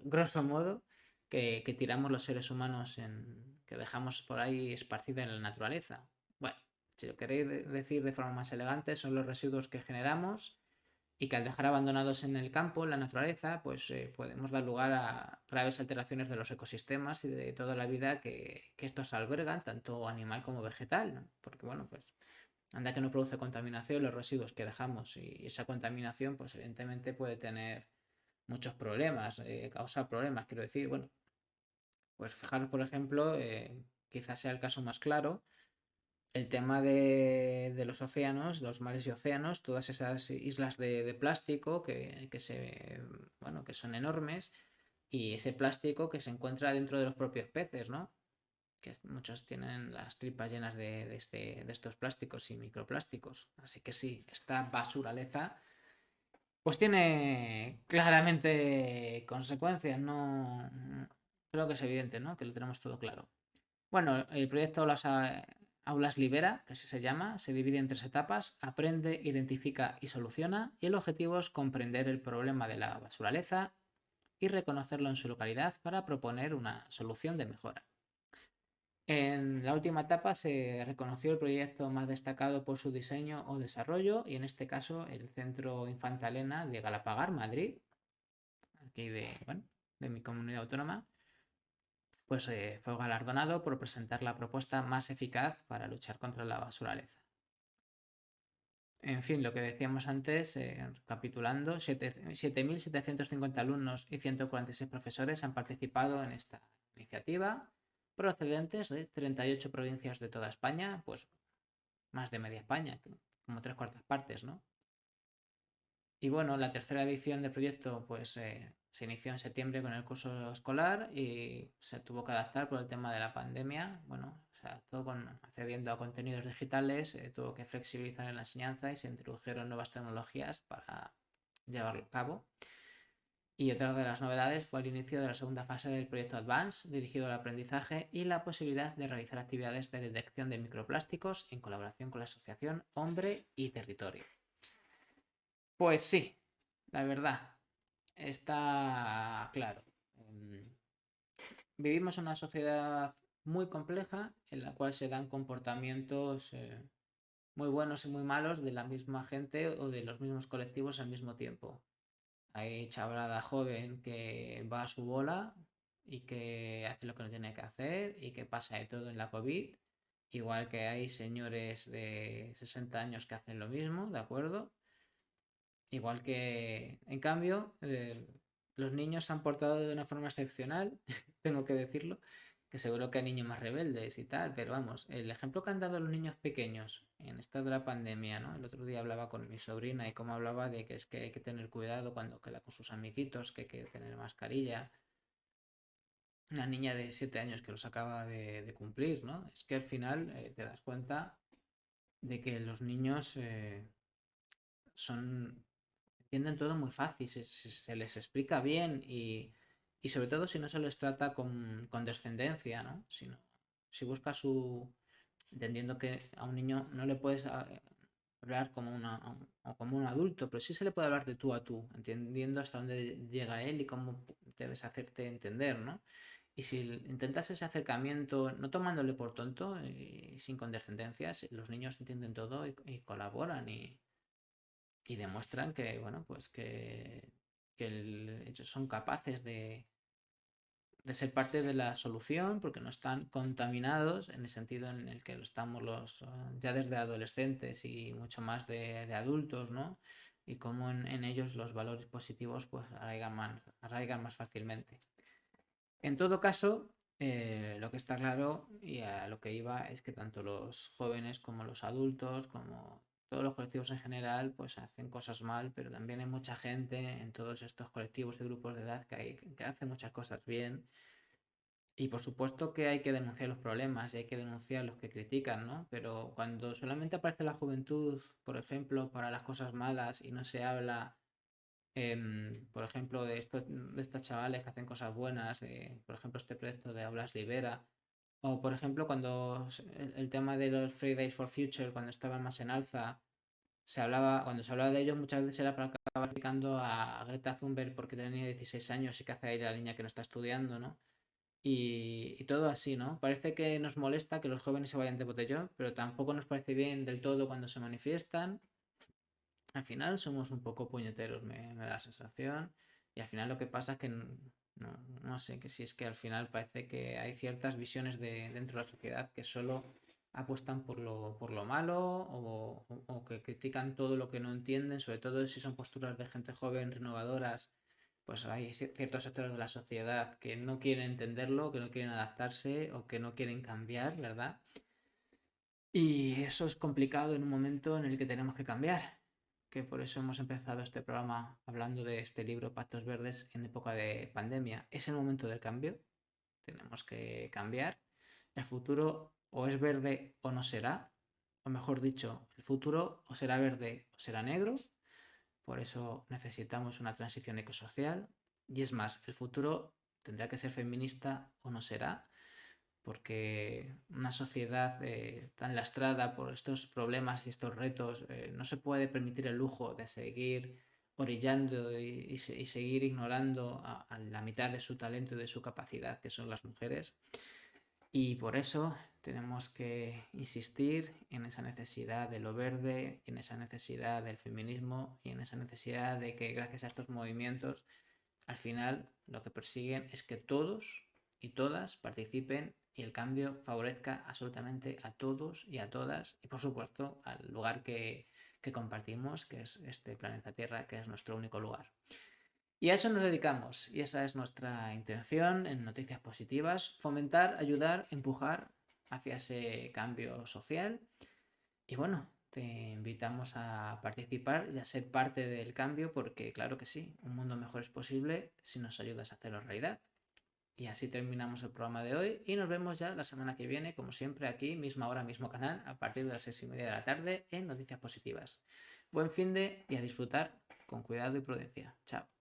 grosso modo, que tiramos los seres humanos que dejamos por ahí esparcida en la naturaleza. Bueno, si lo queréis decir de forma más elegante, son los residuos que generamos y que al dejar abandonados en el campo, en la naturaleza, pues podemos dar lugar a graves alteraciones de los ecosistemas y de toda la vida que estos albergan, tanto animal como vegetal, ¿no? Porque bueno, pues anda que no produce contaminación los residuos que dejamos y esa contaminación pues evidentemente puede tener muchos problemas, causar problemas, quiero decir, bueno, pues fijaros por ejemplo, quizás sea el caso más claro, el tema de los océanos, los mares y océanos, todas esas islas de plástico bueno, que son enormes y ese plástico que se encuentra dentro de los propios peces, ¿no? Que muchos tienen las tripas llenas de estos plásticos y microplásticos. Así que sí, esta basuraleza pues tiene claramente consecuencias, no creo que es evidente, ¿no? Que lo tenemos todo claro. Bueno, el proyecto Aulas Libera, que así se llama, se divide en 3 etapas: aprende, identifica y soluciona, y el objetivo es comprender el problema de la basuraleza y reconocerlo en su localidad para proponer una solución de mejora. En la última etapa se reconoció el proyecto más destacado por su diseño o desarrollo, y en este caso el Centro Infanta Elena de Galapagar, Madrid, aquí bueno, de mi comunidad autónoma, pues fue galardonado por presentar la propuesta más eficaz para luchar contra la basuraleza. En fin, lo que decíamos antes, recapitulando, 7.750 alumnos y 146 profesores han participado en esta iniciativa, procedentes de 38 provincias de toda España, pues más de media España, como 3/4 partes, ¿no? Y bueno, la tercera edición del proyecto pues se inició en septiembre con el curso escolar y se tuvo que adaptar por el tema de la pandemia. Bueno, o sea, todo accediendo a contenidos digitales, tuvo que flexibilizar en la enseñanza y se introdujeron nuevas tecnologías para llevarlo a cabo. Y otra de las novedades fue el inicio de la segunda fase del proyecto Advance, dirigido al aprendizaje y la posibilidad de realizar actividades de detección de microplásticos en colaboración con la asociación Hombre y Territorio. Pues sí, la verdad, está claro. Vivimos en una sociedad muy compleja en la cual se dan comportamientos muy buenos y muy malos de la misma gente o de los mismos colectivos al mismo tiempo. Hay chavalada joven que va a su bola y que hace lo que no tiene que hacer y que pasa de todo en la COVID. Igual que hay señores de 60 años que hacen lo mismo, ¿de acuerdo? Igual que, en cambio, los niños se han portado de una forma excepcional, tengo que decirlo, que seguro que hay niños más rebeldes y tal, pero vamos, el ejemplo que han dado los niños pequeños en esto de la pandemia, ¿no? El otro día hablaba con mi sobrina y cómo hablaba de que es que hay que tener cuidado cuando queda con sus amiguitos, que hay que tener mascarilla. Una niña de 7 años que los acaba de cumplir, ¿no? Es que al final te das cuenta de que los niños son entienden todo muy fácil, se les explica bien y sobre todo si no se les trata con descendencia, ¿no? Si busca entendiendo que a un niño no le puedes hablar como un adulto, pero sí se le puede hablar de tú a tú, entendiendo hasta dónde llega él y cómo debes hacerte entender, ¿no? Y si intentas ese acercamiento, no tomándole por tonto y sin condescendencias, los niños entienden todo y colaboran y demuestran que, bueno, pues que ellos son capaces de ser parte de la solución porque no están contaminados en el sentido en el que lo estamos ya desde adolescentes y mucho más de adultos, ¿no? Y cómo en ellos los valores positivos pues arraigan más fácilmente. En todo caso, lo que está claro y a lo que iba es que tanto los jóvenes como los adultos, como todos los colectivos en general, pues hacen cosas mal, pero también hay mucha gente en todos estos colectivos y grupos de edad que hace muchas cosas bien. Y por supuesto que hay que denunciar los problemas y hay que denunciar los que critican, ¿no? Pero cuando solamente aparece la juventud, por ejemplo, para las cosas malas y no se habla, por ejemplo, de estos chavales que hacen cosas buenas, por ejemplo, este proyecto de Aulas Libera, o por ejemplo, el tema de los Fridays for Future, cuando estaban más en alza, cuando se hablaba de ellos muchas veces era para acabar criticando a Greta Thunberg porque tenía 16 años y que hace ahí la niña que no está estudiando, ¿no? Y todo así, ¿no? Parece que nos molesta que los jóvenes se vayan de botellón, pero tampoco nos parece bien del todo cuando se manifiestan. Al final somos un poco puñeteros, me da la sensación. Y al final lo que pasa es que no sé, que si es que al final parece que hay ciertas visiones dentro de la sociedad que solo apuestan por lo malo o que critican todo lo que no entienden, sobre todo si son posturas de gente joven, renovadoras, pues hay ciertos sectores de la sociedad que no quieren entenderlo, que no quieren adaptarse o que no quieren cambiar, ¿verdad? Y eso es complicado en un momento en el que tenemos que cambiar, que por eso hemos empezado este programa hablando de este libro Pactos Verdes en época de pandemia. Es el momento del cambio, tenemos que cambiar. El futuro o es verde o no será, o mejor dicho, el futuro o será verde o será negro. Por eso necesitamos una transición ecosocial. Y es más, el futuro tendrá que ser feminista o no será, porque una sociedad tan lastrada por estos problemas y estos retos no se puede permitir el lujo de seguir orillando y seguir ignorando a la mitad de su talento y de su capacidad, que son las mujeres. Y por eso tenemos que insistir en esa necesidad de lo verde, en esa necesidad del feminismo y en esa necesidad de que gracias a estos movimientos, al final lo que persiguen es que todos y todas participen y el cambio favorezca absolutamente a todos y a todas y por supuesto al lugar que compartimos, que es este planeta Tierra, que es nuestro único lugar. Y a eso nos dedicamos y esa es nuestra intención en Noticias Positivas, fomentar, ayudar, empujar hacia ese cambio social. Y bueno, te invitamos a participar y a ser parte del cambio porque claro que sí, un mundo mejor es posible si nos ayudas a hacerlo realidad. Y así terminamos el programa de hoy y nos vemos ya la semana que viene, como siempre, aquí, misma hora, mismo canal, a partir de las 6:30 de la tarde en Noticias Positivas. Buen finde y a disfrutar con cuidado y prudencia. Chao.